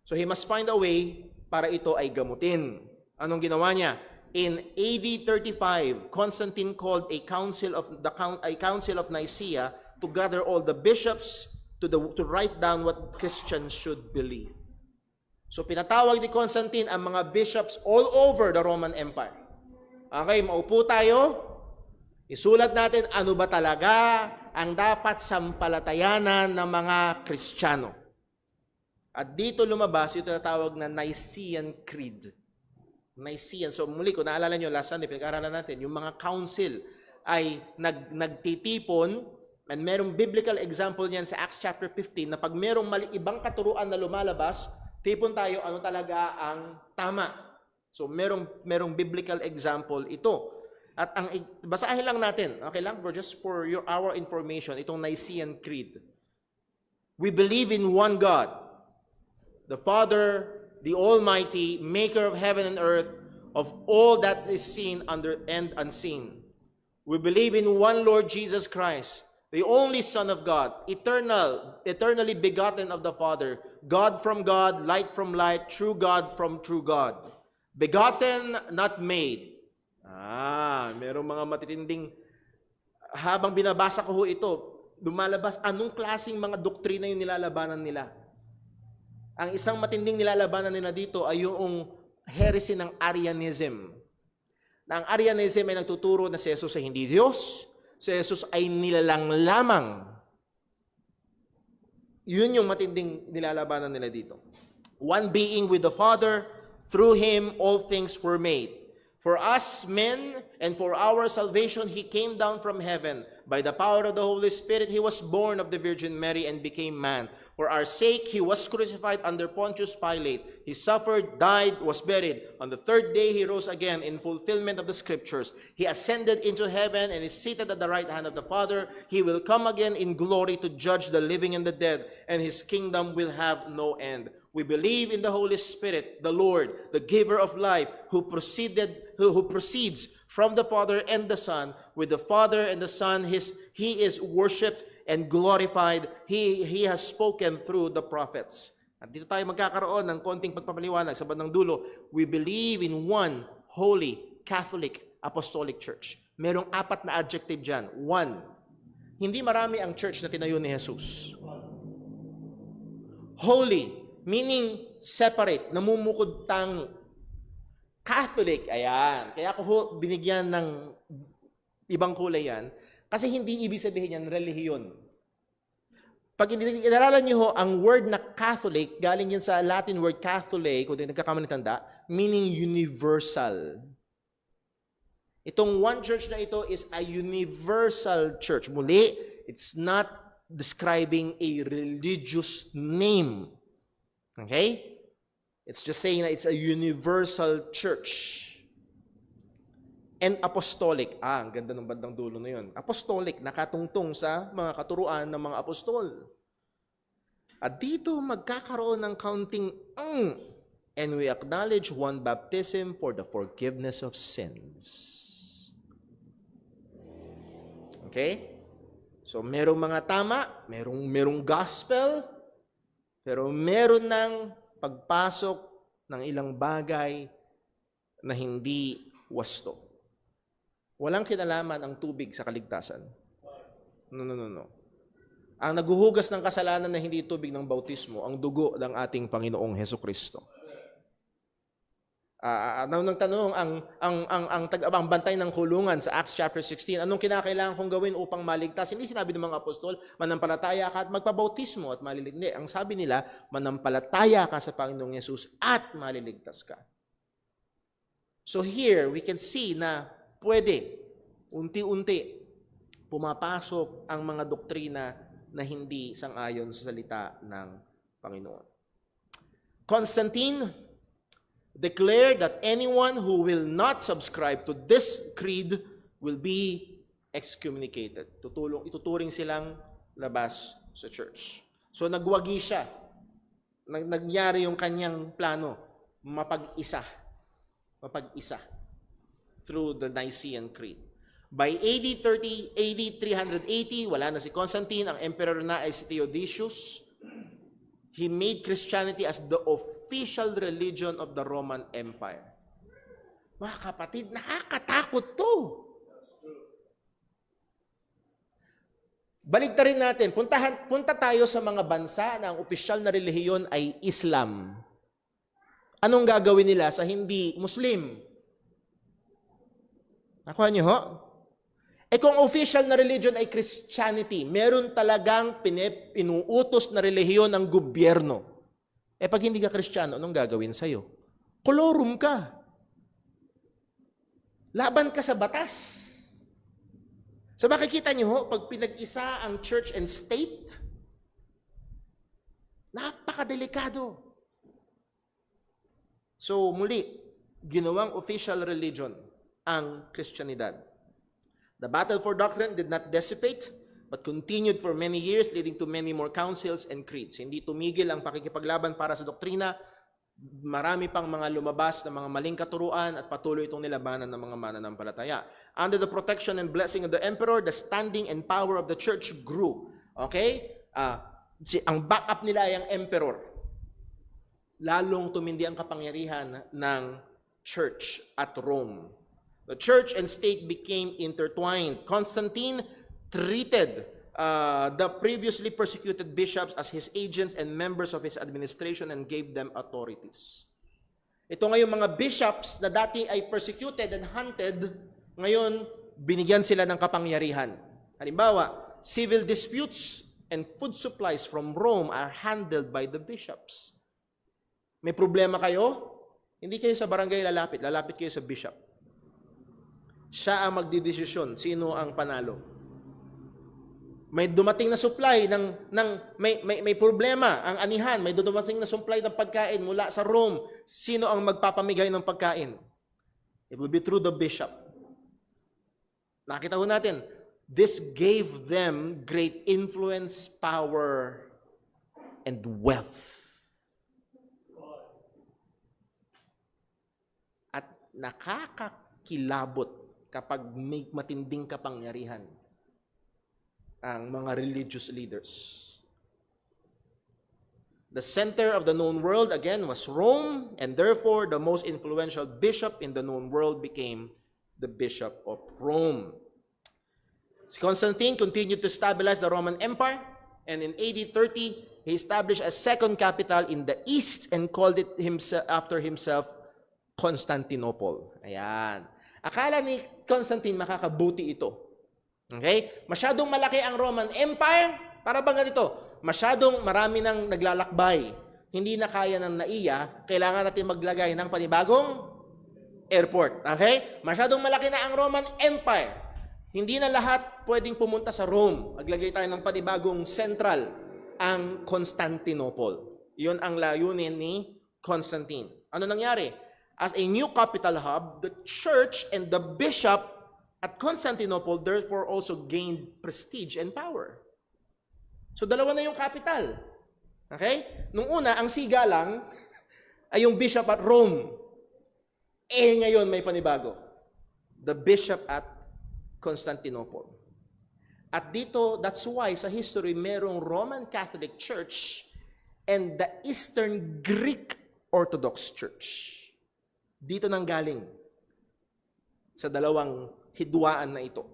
[SPEAKER 1] So, he must find a way para ito ay gamutin. Anong ginawa niya? In AD 35, Constantine called a council of Nicaea to gather all the bishops to write down what Christians should believe. So pinatawag ni Constantine ang mga bishops all over the Roman Empire. Okay, maupo tayo. Isulat natin ano ba talaga ang dapat sampalatayanan ng mga Kristiyano. At dito lumabas yung tinatawag na Nicene Creed. Nicene. So muli, kung naalala nyo, last Sunday, pinag-aralan natin, yung mga council ay nagtitipon, and merong biblical example niyan sa Acts chapter 15, na pag merong ibang katuruan na lumalabas, tipon tayo ano talaga ang tama. So merong biblical example ito. At basahin lang natin, okay lang, just for our information, itong Nicene Creed. We believe in one God, the Father, the Almighty, maker of heaven and earth, of all that is seen and unseen. We believe in one Lord Jesus Christ, the only Son of God, eternally begotten of the Father, God from God, light from light, true God from true God. Begotten, not made. Merong mga matitinding, habang binabasa ko ho ito, lumalabas anong klaseng mga doktrina yung nilalabanan nila. Ang isang matinding nilalabanan nila dito ay yung heresy ng Arianism. Na ang Arianism ay nagtuturo na si Jesus ay hindi Diyos, si Jesus ay nilalang lamang. Yun yung matinding nilalabanan nila dito. One being with the Father, through Him all things were made. For us men and for our salvation He came down from heaven. By the power of the Holy Spirit, He was born of the Virgin Mary and became man. For our sake, He was crucified under Pontius Pilate. He suffered, died, was buried. On the third day, He rose again in fulfillment of the Scriptures. He ascended into heaven and is seated at the right hand of the Father. He will come again in glory to judge the living and the dead, and His kingdom will have no end. We believe in the Holy Spirit, the Lord, the giver of life, who proceeds from the Father and the Son. With the Father and the Son, He is worshipped and glorified. He has spoken through the prophets. At dito tayo magkakaroon ng konting pagpapaliwanag sa bandang dulo. We believe in one holy, Catholic, Apostolic Church. Merong 4 na adjective dyan. One. Hindi marami ang church na tinayo ni Jesus. Holy, meaning separate, namumukod tangi. Catholic, ayan. Kaya ako binigyan ng ibang kulay yan. Kasi hindi ibig sabihin yan relihiyon. Pag inaralan nyo ho, ang word na Catholic, galing yan sa Latin word Catholic, kung nagkakamali tanda, meaning universal. Itong one church na ito is a universal church. Muli, it's not describing a religious name. Okay? It's just saying that it's a universal church. And apostolic. Ang ganda ng bandang dulo na yun. Apostolic, nakatungtong sa mga katuruan ng mga apostol. At dito magkakaroon ng counting and we acknowledge one baptism for the forgiveness of sins. Okay? So, merong mga tama, merong gospel, pero meron ng pagpasok ng ilang bagay na hindi wasto. Walang kinalaman ang tubig sa kaligtasan. No. Ang naghuhugas ng kasalanan na hindi tubig ng bautismo, ang dugo ng ating Panginoong Hesukristo. Nang tanong ang bantay ng kulungan sa Acts chapter 16, anong kinakailangan kong gawin upang maligtas? Hindi sinabi ng mga apostol, manampalataya ka at magpabautismo at maliligtas. Hindi, ang sabi nila, manampalataya ka sa Panginoong Yesus at maliligtas ka. So here, we can see na pwede, unti-unti, pumapasok ang mga doktrina na hindi sang-ayon sa salita ng Panginoon. Constantine declared that anyone who will not subscribe to this creed will be excommunicated. Ituturing silang labas sa church. So nagwagi siya. Nagyari yung kanyang plano, mapag-isa through the Nicene Creed. By AD 380, wala na si Constantine, ang emperor na ay si Theodosius. He made Christianity as the official religion of the Roman Empire. Mga kapatid, nakakatakot to. Baligtarin natin, punta tayo sa mga bansa na ang opisyal na relihiyon ay Islam. Anong gagawin nila sa hindi Muslim? Nakuha niyo ho? Kung official na religion ay Christianity, meron talagang pinuutos na relihiyon ng gobyerno. Pag hindi ka Kristiyano, anong gagawin sa'yo? Kolorum ka. Laban ka sa batas. So makikita niyo ho, pag pinag-isa ang church and state, napakadelikado. So muli, ginawang official religion ang Christianidad. The battle for doctrine did not dissipate, but continued for many years, leading to many more councils and creeds. Hindi tumigil ang pakikipaglaban para sa doktrina. Marami pang mga lumabas na mga maling katuruan at patuloy itong nilabanan ng mga mananampalataya. Under the protection and blessing of the emperor, the standing and power of the church grew. Okay? Ang backup nila ay ang emperor. Lalong tumindi ang kapangyarihan ng church at Rome. The church and state became intertwined. Constantine treated the previously persecuted bishops as his agents and members of his administration and gave them authorities. Ito ngayon mga bishops na dati ay persecuted and hunted, ngayon binigyan sila ng kapangyarihan. Halimbawa, civil disputes and food supplies from Rome are handled by the bishops. May problema kayo? Hindi kayo sa barangay lalapit kayo sa bishop. Siya ang magdidesisyon sino ang panalo. May dumating na supply may problema ang anihan, may dumating na supply ng pagkain mula sa Rome. Sino ang magpapamigay ng pagkain? It will be through the bishop. Nakita ho natin, this gave them great influence, power, and wealth. At nakakakilabot kapag may matinding kapangyarihan ang mga religious leaders. The center of the known world, again, was Rome, and therefore the most influential bishop in the known world became the Bishop of Rome. Constantine continued to stabilize the Roman Empire, and in AD 30, he established a second capital in the east and called it after himself Constantinople. Ayan. Akala ni Constantine makakabuti ito. Okay? Masyadong malaki ang Roman Empire. Para bang ganito? Masyadong marami nang naglalakbay. Hindi na kaya ng NAIA. Kailangan natin maglagay ng panibagong airport. Okay? Masyadong malaki na ang Roman Empire. Hindi na lahat pwedeng pumunta sa Rome. Maglagay tayo ng panibagong central, ang Constantinople. Yun ang layunin ni Constantine. Ano nangyari? As a new capital hub, the church and the bishop at Constantinople therefore also gained prestige and power. So dalawa na yung capital. Okay? Nung una, ang siga lang ay yung bishop at Rome. Ngayon may panibago. The bishop at Constantinople. At dito, that's why sa history, merong Roman Catholic Church and the Eastern Greek Orthodox Church. Dito nang galing sa dalawang hidwaan na ito.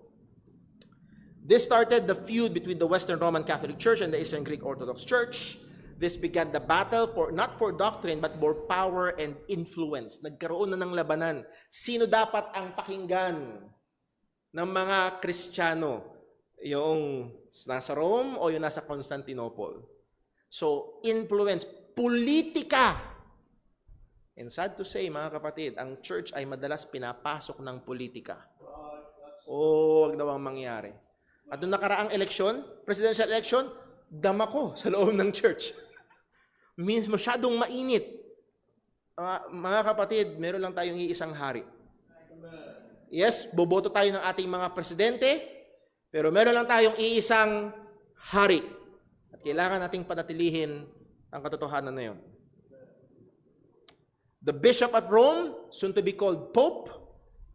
[SPEAKER 1] This started the feud between the Western Roman Catholic Church and the Eastern Greek Orthodox Church. This began the battle for not for doctrine but for power and influence. Nagkaroon na ng labanan. Sino dapat ang pakinggan ng mga Kristiyano? Yung nasa Rome o yung nasa Constantinople? So, influence, politika. And sad to say, mga kapatid, ang church ay madalas pinapasok ng politika. Wag daw ang mangyari. At nung nakaraang eleksyon, presidential election, dama ko sa loob ng church. Means masyadong mainit. Mga kapatid, meron lang tayong iisang hari. Yes, boboto tayo ng ating mga presidente, pero meron lang tayong iisang hari. At kailangan nating panatilihin ang katotohanan na yun. The bishop at Rome, soon to be called Pope,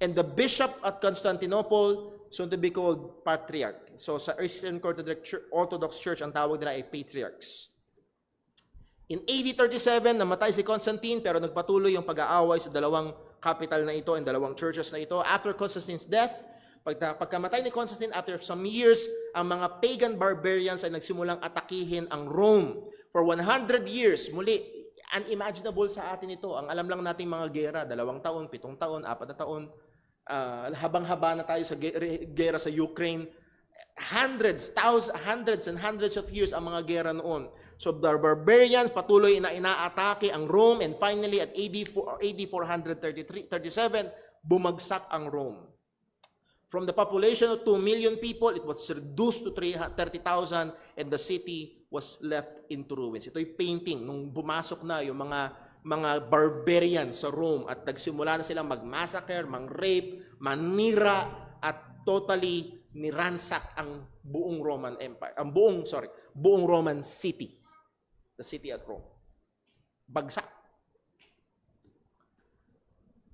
[SPEAKER 1] and the bishop at Constantinople, soon to be called Patriarch. So sa Eastern Orthodox Church, ang tawag nila ay Patriarchs. In AD 37, namatay si Constantine, pero nagpatuloy yung pag-aaway sa dalawang capital na ito and dalawang churches na ito. After Constantine's death, pagkamatay ni Constantine, after some years, ang mga pagan barbarians ay nagsimulang atakihin ang Rome. For 100 years, muli, unimaginable sa atin ito. Ang alam lang nating mga gera, 2 taon, 7 taon, 4 na taon, habang-haba na tayo sa gera sa Ukraine. Hundreds and hundreds of years ang mga gera noon. So the barbarians patuloy na inaatake ang Rome, and finally at AD 437, bumagsak ang Rome. From the population of 2 million people, it was reduced to 30,000 and the city was left into ruins. Ito'y painting nung bumasok na yung mga barbarians sa Rome at nagsimula na silang mag-massacre, mang-rape, manira at totally niransak ang buong Roman Empire. Buong Roman city. The city at Rome. Bagsak.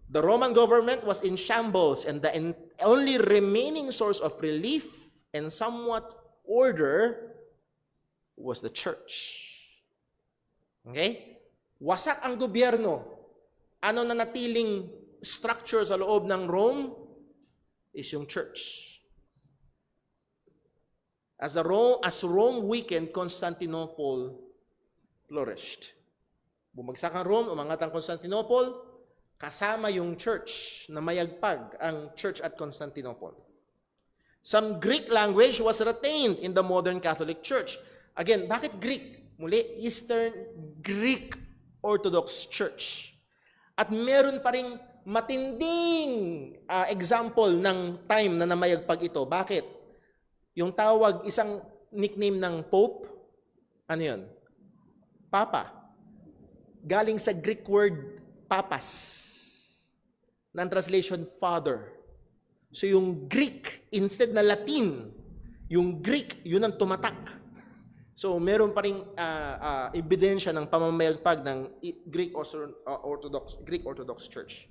[SPEAKER 1] The Roman government was in shambles, and the only remaining source of relief and somewhat order was the church. Okay? Wasak ang gobyerno. Ano na natiling structure sa loob ng Rome is yung church. As Rome weakened, Constantinople flourished. Bumagsak ang Rome, umangat ang Constantinople, kasama yung church na mayagpag ang church at Constantinople. Some Greek language was retained in the modern Catholic Church. Again, bakit Greek? Muli, Eastern Greek Orthodox Church. At meron pa ring matinding example ng time na namayagpag ito. Bakit? Yung tawag, isang nickname ng Pope, ano yun? Papa. Galing sa Greek word papas. Ng translation, father. So yung Greek, instead na Latin, yung Greek, yun ang tumatak. So meron pa ring ebidensya ng pamamayagpag ng Greek Orthodox Church.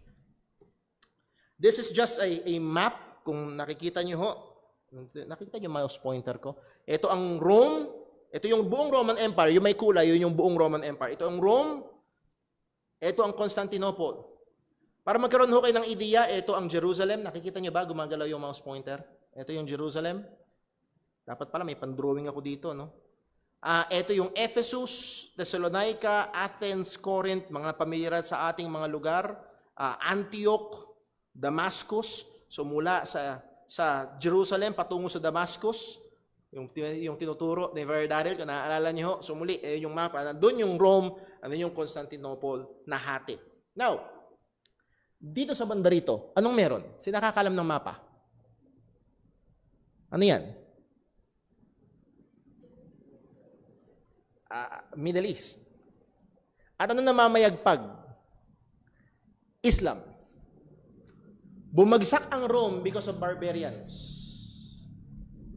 [SPEAKER 1] This is just a map. Kung nakikita nyo ho, nakikita nyo mouse pointer ko? Ito ang Rome. Ito yung buong Roman Empire. Yung may kulay, yun yung buong Roman Empire. Ito ang Rome. Ito ang Constantinople. Para magkaroon ho kayo ng ideya, ito ang Jerusalem. Nakikita nyo ba? Gumagalaw yung mouse pointer. Ito yung Jerusalem. Dapat pala may pan-drawing ako dito, no? Ito yung Ephesus, Thessalonica, Athens, Corinth, mga pamilyar sa ating mga lugar, Antioch, Damascus. So mula sa Jerusalem patungo sa Damascus, yung tinuturo ni Brother Daryl, kung naaalala niyo, so muli, yung mapa, doon yung Rome, yung Constantinople na hati. Now, dito sa banda rito, anong meron? Sino nakakalam ng mapa? Ano yan? Middle East. At ano namamayagpag? Islam. Bumagsak ang Rome because of barbarians.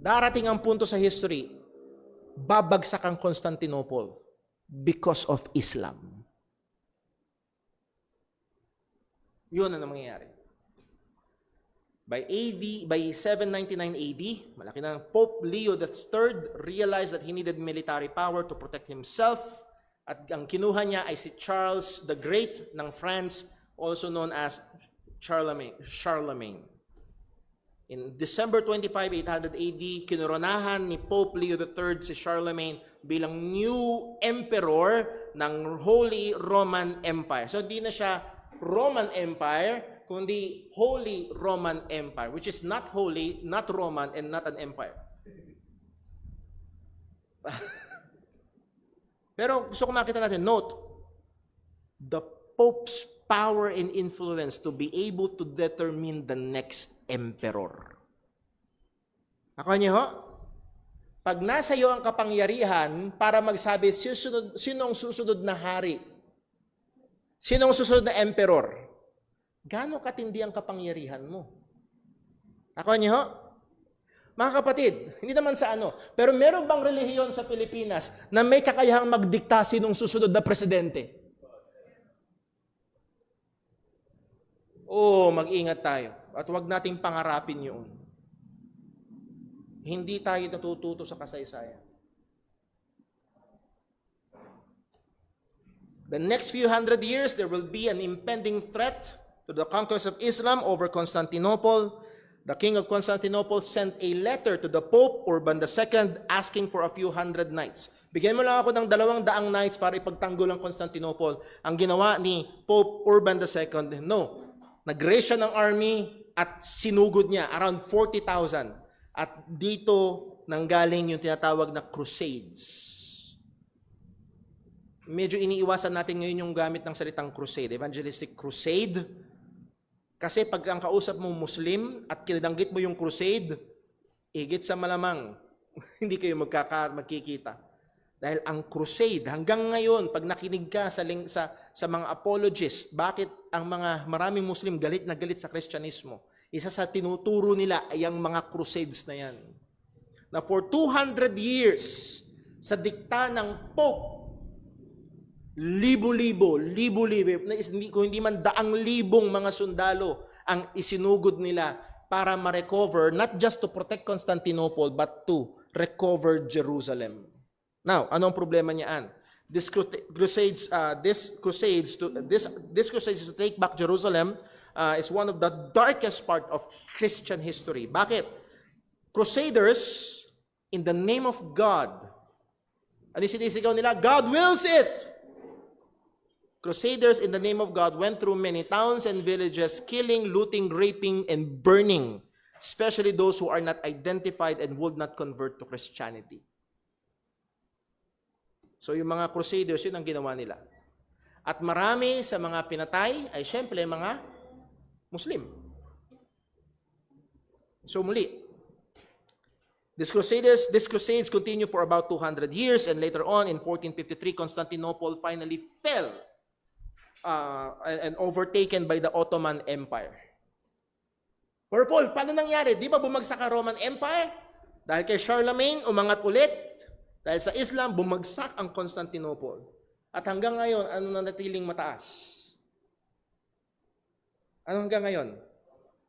[SPEAKER 1] Darating ang punto sa history, babagsak ang Constantinople because of Islam. Yun ang mangyayari. By 799 AD, malaki na Pope Leo III realized that he needed military power to protect himself. At ang kinuha niya ay si Charles the Great ng France, also known as Charlemagne. In December 25, 800 AD, kinoronahan ni Pope Leo III si Charlemagne bilang new emperor ng Holy Roman Empire. So di na siya Roman Empire, kundi Holy Roman Empire, which is not holy, not Roman, and not an empire. Pero gusto ko makita natin, note, the Pope's power and influence to be able to determine the next emperor. Ako niyo ho? Pag nasa iyo ang kapangyarihan para magsabi, sino ang susunod na hari? Sino ang susunod na emperor? Gaano katindi ang kapangyarihan mo? Ako niyo ho? Mga kapatid, hindi naman sa ano, pero meron bang relihiyon sa Pilipinas na may kakayahang magdikta sinong susunod na presidente? Mag-ingat tayo. At huwag nating pangarapin yun. Hindi tayo natututo sa kasaysayan. The next few hundred years, there will be an impending threat to the conquest of Islam over Constantinople. The king of Constantinople sent a letter to the Pope Urban II asking for a few hundred knights. Bigyan mo lang ako ng 200 knights para ipagtanggol ang Constantinople. Ang ginawa ni Pope Urban II, no. Nag-raise siya ng army at sinugod niya, around 40,000. At dito nanggaling yung tinatawag na crusades. Medyo iniiwasan natin ngayon yung gamit ng salitang crusade, evangelistic crusade. Kasi pag ang kausap mo Muslim at kinadanggit mo yung crusade, higit sa malamang, hindi kayo magkikita. Dahil ang crusade, hanggang ngayon, pag nakinig ka sa mga apologists, bakit ang mga maraming Muslim galit na galit sa Kristyanismo? Isa sa tinuturo nila ay ang mga crusades na yan. Na for 200 years, sa dikta ng Pope, libo-libo, kung hindi man daang libong mga sundalo ang isinugod nila para ma-recover, not just to protect Constantinople, but to recover Jerusalem. Now, ano ang problema niyan? This crusades to take back Jerusalem is one of the darkest part of Christian history. Bakit? Crusaders in the name of God. Ano sinisigaw nila? God wills it! Crusaders in the name of God went through many towns and villages, killing, looting, raping, and burning, especially those who are not identified and would not convert to Christianity. So yung mga crusaders, yun ang ginawa nila. At marami sa mga pinatay ay syempre mga Muslim. So muli, these crusades continue for about 200 years, and later on in 1453, Constantinople finally fell and overtaken by the Ottoman Empire. Pero Paul, paano nangyari? Di ba bumagsak ang Roman Empire? Dahil kay Charlemagne, umangat ulit. Dahil sa Islam, bumagsak ang Constantinople. At hanggang ngayon, ano na natiling mataas? Ano hanggang ngayon?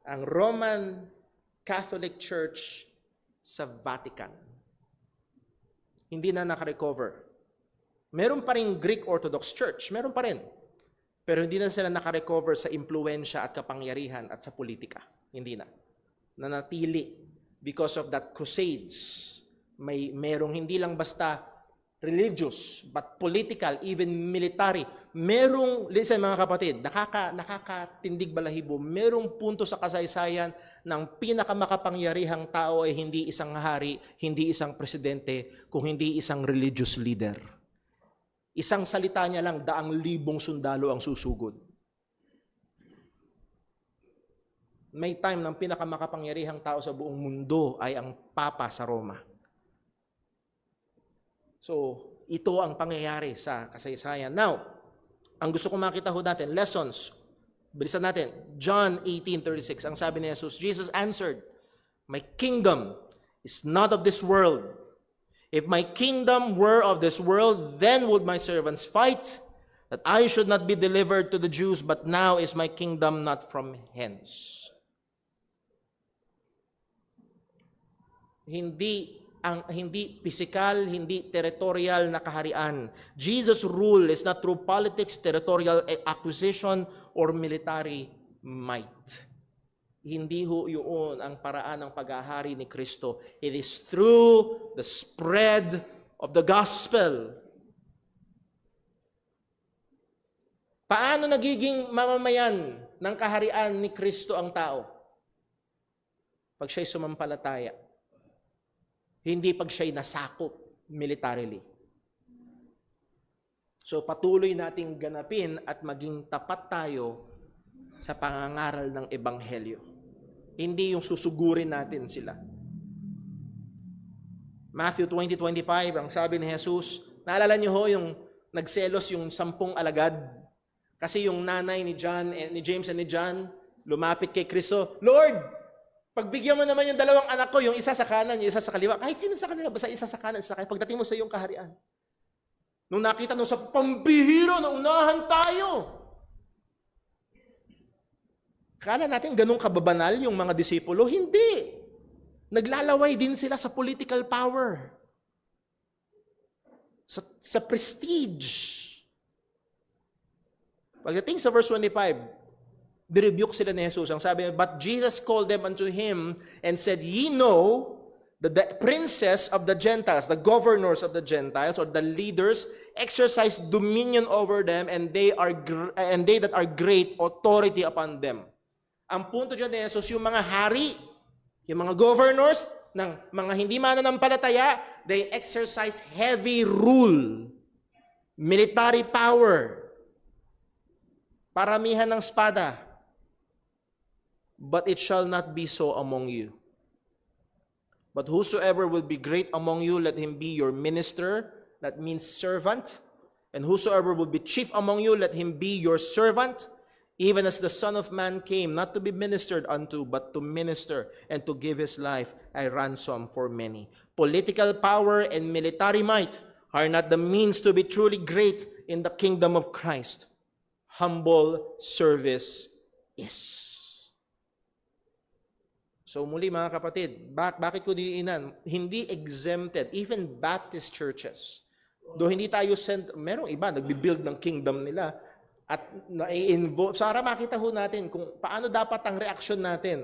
[SPEAKER 1] Ang Roman Catholic Church sa Vatican. Hindi na nakarecover. Meron pa rin Greek Orthodox Church. Meron pa rin. Pero hindi na sila nakarecover sa impluensya at kapangyarihan at sa politika. Hindi na. Nanatili because of that crusades Merong hindi lang basta religious, but political, even military. Merong, listen mga kapatid, nakakatindig balahibo, merong punto sa kasaysayan ng pinakamakapangyarihang tao ay hindi isang hari, hindi isang presidente, kung hindi isang religious leader. Isang salita niya lang, 100,000 sundalo ang susugod. May time ng pinakamakapangyarihang tao sa buong mundo ay ang Papa sa Roma. So, ito ang pangyayari sa kasaysayan. Now, ang gusto ko makita ho natin, lessons. Bilisan natin. John 18:36, ang sabi ni Jesus, Jesus answered, "My kingdom is not of this world. If my kingdom were of this world, then would my servants fight, that I should not be delivered to the Jews, but now is my kingdom not from hence." Hindi physical, hindi territorial na kaharian. Jesus' rule is not through politics, territorial acquisition, or military might. Hindi ho yun ang paraan ng paghahari ni Kristo. It is through the spread of the gospel. Paano nagiging mamamayan ng kaharian ni Kristo ang tao? Pag siya'y sumampalataya. Hindi pag siya'y nasakop militarily. So patuloy nating ganapin at maging tapat tayo sa pangangaral ng Ebanghelyo. Hindi yung susugurin natin sila. Matthew 20:25, ang sabi ni Jesus, naalala niyo ho yung nagselos yung 10 alagad? Kasi yung nanay ni James and ni John, lumapit kay Kristo, "Lord, pagbigyan mo naman yung 2 anak ko, yung isa sa kanan, yung isa sa kaliwa." Kahit sino sa kanila, basta isa sa kanan, isa sa kaliwa. Pagdating mo sa iyong kaharian. Nung nakita nung sa pambihiro na unahan tayo. Kala natin ganun kababanal yung mga disipulo? Hindi. Naglalaway din sila sa political power. Sa prestige. Pagdating sa verse 25, direbuke sila ni Jesus. Ang sabi, "But Jesus called them unto him and said, Ye know that the princes of the Gentiles, the governors of the Gentiles, or the leaders, exercise dominion over them, and they that are great authority upon them." Ang punto dyan ni Jesus, yung mga hari, yung mga governors ng mga hindi mananampalataya, they exercise heavy rule, military power, paramihan ng espada. But it shall not be so among you. But whosoever will be great among you, let him be your minister. That means servant. And whosoever will be chief among you, let him be your servant. Even as the Son of Man came, not to be ministered unto, but to minister and to give his life a ransom for many. Political power and military might are not the means to be truly great in the kingdom of Christ. Humble service is. So muli mga kapatid, bakit ko diinan? Hindi exempted, even Baptist churches. Do hindi tayo merong iba, nagbibuild ng kingdom nila at na-involve. Para makita ho natin kung paano dapat ang reaksyon natin.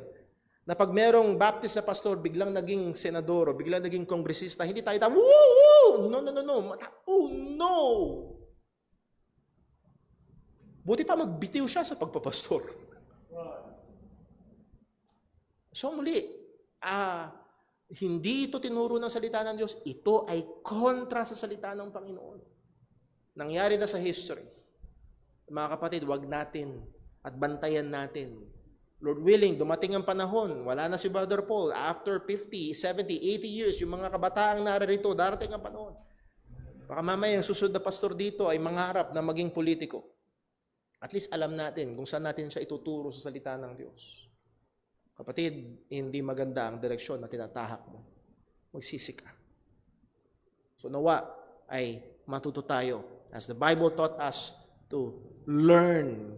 [SPEAKER 1] Na pag merong Baptist na pastor, biglang naging senador, biglang naging kongresista, hindi tayo woo! No. Oh no! Buti pa magbitiw siya sa pagpapastor. So muli, hindi ito tinuro ng salita ng Diyos. Ito ay kontra sa salita ng Panginoon. Nangyari na sa history. Mga kapatid, wag natin at bantayan natin. Lord willing, dumating ang panahon. Wala na si Brother Paul. After 50, 70, 80 years, yung mga kabataang naririto, darating ang panahon. Baka mamaya yung susunod na pastor dito ay mangarap na maging politiko. At least alam natin kung saan natin siya ituturo sa salita ng Diyos. Kapatid, hindi maganda ang direksyon na tinatahak mo. Magsisi ka. So nawa ay matuto tayo as the Bible taught us to learn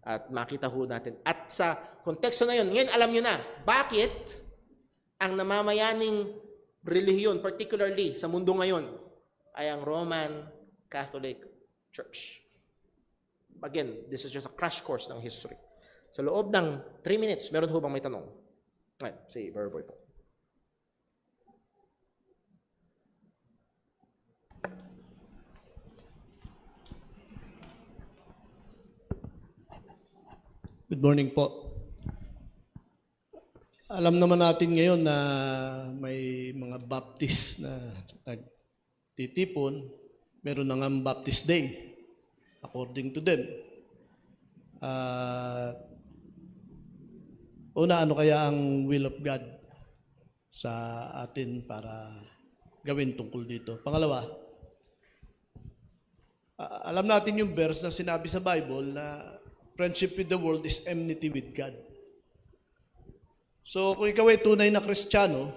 [SPEAKER 1] at makita ho natin. At sa konteksto na yun, ngayon alam nyo na, bakit ang namamayaning relihiyon, particularly sa mundo ngayon, ay ang Roman Catholic Church. Again, this is just a crash course ng history. Sa loob ng 3 minutes, meron ho bang may tanong? Ay, si Brother Boy po.
[SPEAKER 4] Good morning po. Alam naman natin ngayon na may mga Baptist na nagtitipon. Meron na nga Baptist Day, according to them. Una, ano kaya ang will of God sa atin para gawin tungkol dito? Pangalawa, alam natin yung verse na sinabi sa Bible na friendship with the world is enmity with God. So kung ikaw ay tunay na Kristiyano,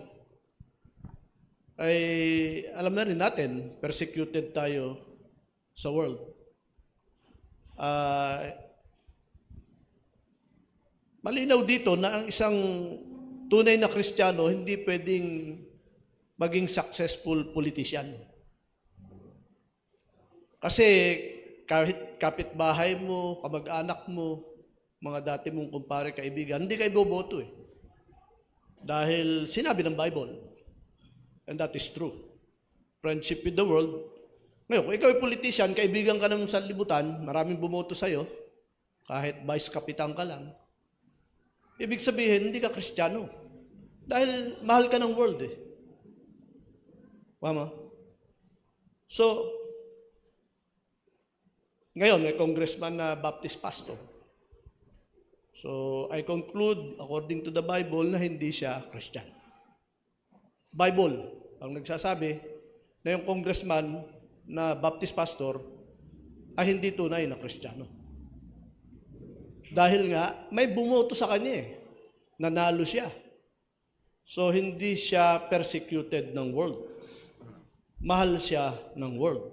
[SPEAKER 4] ay alam na rin natin, persecuted tayo sa world. Malinaw dito na ang isang tunay na Kristiyano hindi pwedeng maging successful politician. Kasi kahit kapitbahay mo, kamag-anak mo, mga dati mong kumpare, kaibigan, hindi kayo boboto eh. Dahil sinabi ng Bible. And that is true. Friendship with the world. Ngayon, kung ikaw ay politician, kaibigan ka ng sanlibutan, maraming bumoto sa'yo, kahit vice kapitan ka lang, ibig sabihin, hindi ka Kristiyano. Dahil mahal ka ng world eh. Mama? So, ngayon, may congressman na Baptist pastor. So, I conclude, according to the Bible, na hindi siya Christian. Bible, ang nagsasabi na yung congressman na Baptist pastor ay hindi tunay na Kristiyano. Dahil nga, may bumoto sa kanya eh. Nanalo siya. So, hindi siya persecuted ng world. Mahal siya ng world.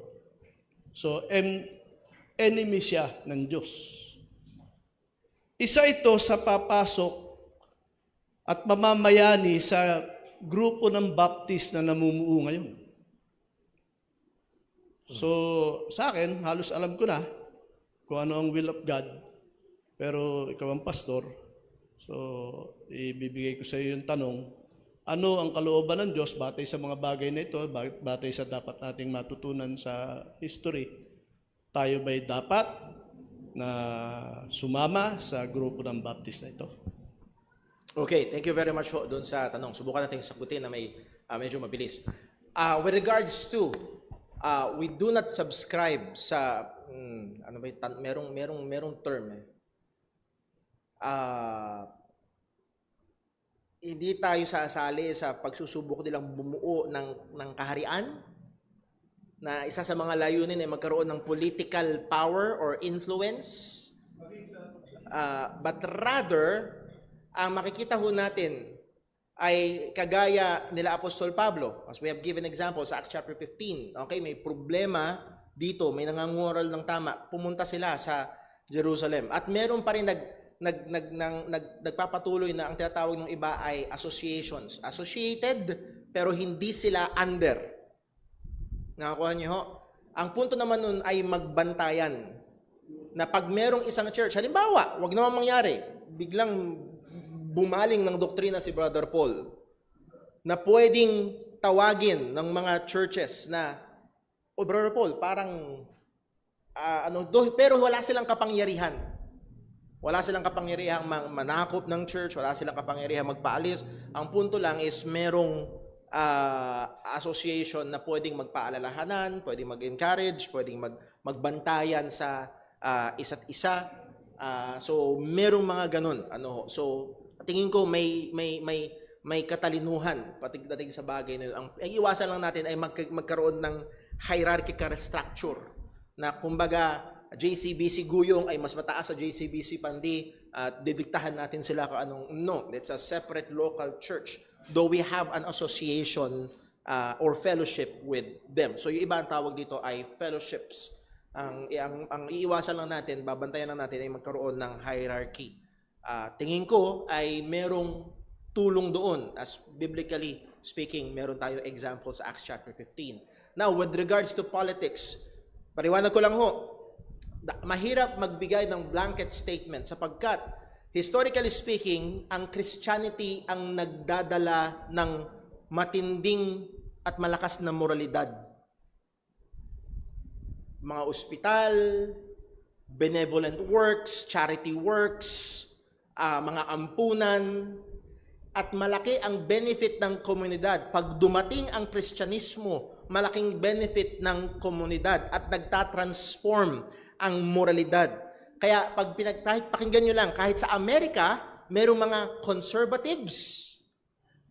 [SPEAKER 4] So, enemy siya ng Diyos. Isa ito sa papasok at mamamayani sa grupo ng Baptist na namumuo ngayon. So, sa akin, halos alam ko na kung ano ang will of God. Pero ikaw ang pastor, so ibibigay ko sa iyo yung tanong, ano ang kalooban ng Diyos batay sa mga bagay na ito, batay sa dapat nating matutunan sa history? Tayo ba'y dapat na sumama sa grupo ng Baptist na ito?
[SPEAKER 1] Okay, thank you very much po doon sa tanong. Subukan natin sagutin na may medyo mabilis. With regards to, we do not subscribe sa, ano ba, merong term eh. Hindi tayo sasali sa pagsusubok nilang bumuo ng kaharian, na isa sa mga layunin ay magkaroon ng political power or influence. But rather, ang makikita ho natin ay kagaya nila Apostol Pablo. As we have given examples sa Acts chapter 15. Okay, may problema dito, may nangangural ng tama. Pumunta sila sa Jerusalem. At meron pa rin nagpapatuloy na ang tinatawag ng iba ay associations. Associated, pero hindi sila under. Nakakuha niyo ho? Ang punto naman nun ay magbantayan. Na pag merong isang church, halimbawa, wag naman mangyari, biglang bumaling ng doktrina si Brother Paul, na pwedeng tawagin ng mga churches na, Brother Paul, parang, pero wala silang kapangyarihan. Wala silang kapangyarihan manakop ng church, wala silang kapangyarihan magpaalis. Ang punto lang is merong association na pwedeng magpaalalahanan, pwedeng mag-encourage, pwedeng magbantayan sa isa't isa. So merong mga ganun. So tingin ko may katalinuhan pagdating sa bagay na ang iwasan lang natin ay magkaroon ng hierarchical structure na kumbaga JCBC Guyong ay mas mataas sa JCBC Pandi at didiktahan natin sila kung anong no, it's a separate local church. Though we have an association or fellowship with them. So yung iba ang tawag dito ay fellowships. Ang iiwasan lang natin, babantayan lang natin ay magkaroon ng hierarchy. Tingin ko ay merong tulong doon. As biblically speaking, meron tayo example sa Acts chapter 15. Now, with regards to politics, pariwanag ko lang ho, mahirap magbigay ng blanket statement sapagkat historically speaking, ang Christianity ang nagdadala ng matinding at malakas na moralidad. Mga ospital, benevolent works, charity works, mga ampunan, at malaki ang benefit ng komunidad. Pag dumating ang Kristyanismo, malaking benefit ng komunidad at nagtatransform ang moralidad. Kaya kahit pakinggan nyo lang, kahit sa Amerika, merong mga conservatives.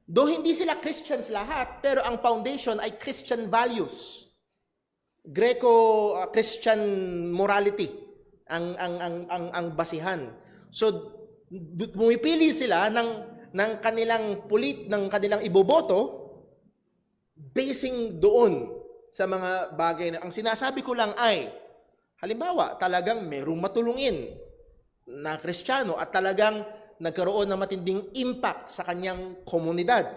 [SPEAKER 1] Though hindi sila Christians lahat, pero ang foundation ay Christian values. Greco-Christian morality ang basihan. So pumipili sila ng kanilang iboboto basing doon sa mga bagay na ang sinasabi ko lang ay halimbawa talagang merong matulungin na Kristiyano at talagang nagkaroon ng matinding impact sa kanyang komunidad.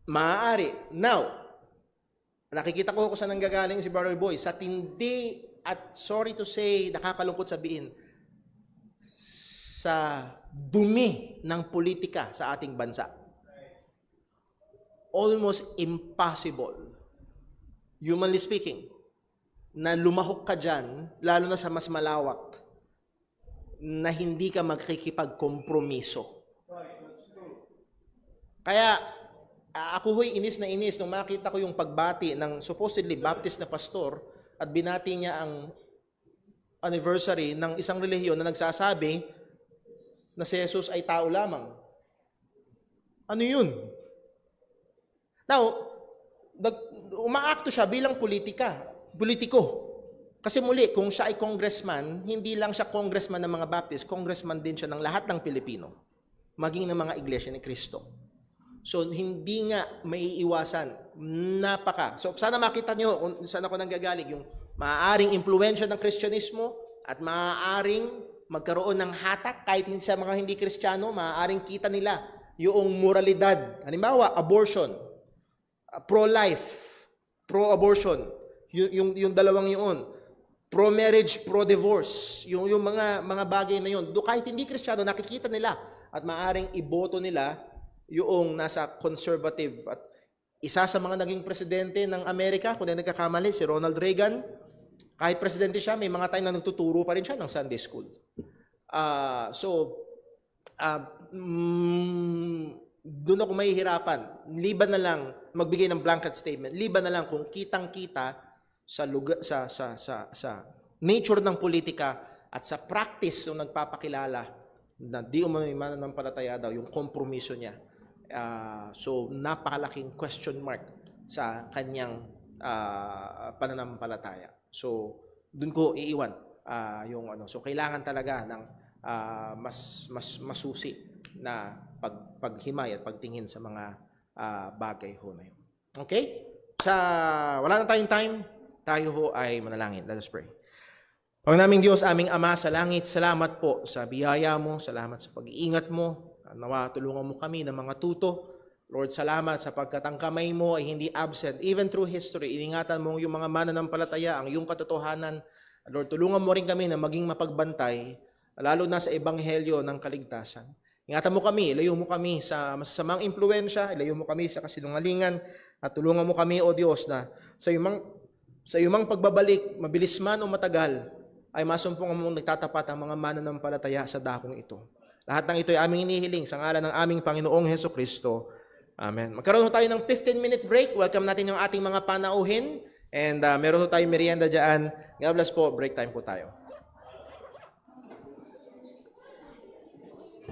[SPEAKER 1] Maaari. Now, nakikita ko kung saan nanggagaling si Brother Boy. Sa tindi at sorry to say, nakakalungkot sabihin, sa dumi ng politika sa ating bansa. Almost impossible, humanly speaking, na lumahok ka dyan, lalo na sa mas malawak, na hindi ka magkikipagkompromiso. Kaya, ako ho'y inis na inis nung makita ko yung pagbati ng supposedly Baptist na pastor at binati niya ang anniversary ng isang relihiyon na nagsasabi na si Jesus ay tao lamang. Ano yun? Now, umaakto siya bilang politiko. Kasi muli, kung siya ay congressman, hindi lang siya congressman ng mga Baptist, congressman din siya ng lahat ng Pilipino, maging ng mga iglesia ni Cristo. So, hindi nga maiiwasan. So, sana makita nyo kung saan ako nanggagaling, yung maaaring impluensya ng Kristyanismo at maaaring magkaroon ng hatak kahit sa mga hindi Kristiyano, maaaring kita nila yung moralidad. Halimbawa, abortion, pro-life, pro-abortion, yung dalawang yun. Pro-marriage, pro-divorce, yung mga bagay na yun. Kahit hindi Kristiyano, nakikita nila at maaaring iboto nila yung nasa conservative. At isa sa mga naging presidente ng Amerika, kung hindi nagkakamali, si Ronald Reagan, kahit presidente siya, may mga time na nagtuturo pa rin siya ng Sunday school. Doon ako mahihirapan. Liban na lang, magbigay ng blanket statement, liban na lang kung kitang-kita sa nature ng politika at sa practice ng nagpapakilala na di umano'y mananampalataya daw yung kompromiso niya. So napakalaking question mark sa kanyang pananampalataya. So doon ko iiwan yung ano. So kailangan talaga ng mas masusi na paghimay at pagtingin sa mga bagay ho na yun. Okay? Wala na tayong time. Tayo ho ay manalangin. Let us pray. Panginoon naming Diyos, aming Ama sa langit, salamat po sa biyaya mo, salamat sa pag-iingat mo, nawa tulungan mo kami ng mga tuto. Lord, salamat sapagkat ang kamay mo ay hindi absent. Even through history, iningatan mo yung mga mananampalataya, ang iyong katotohanan. Lord, tulungan mo rin kami na maging mapagbantay, lalo na sa ebanghelyo ng kaligtasan. Ingatan mo kami, ilayo mo kami sa masasamang impluensya, ilayo mo kami sa kasinungalingan, at tulungan mo kami, O Diyos, na sa iyong pagbabalik, mabilis man o matagal, ay masumpong mong nagtatapat ang mga mananampalataya sa dakong ito. Lahat ng ito ay aming inihiling sa ngalan ng aming Panginoong Hesukristo. Amen. Magkaroon tayo ng 15-minute break. Welcome natin yung ating mga panauhin. And meron tayong merienda dyan. God bless po. Break time po tayo.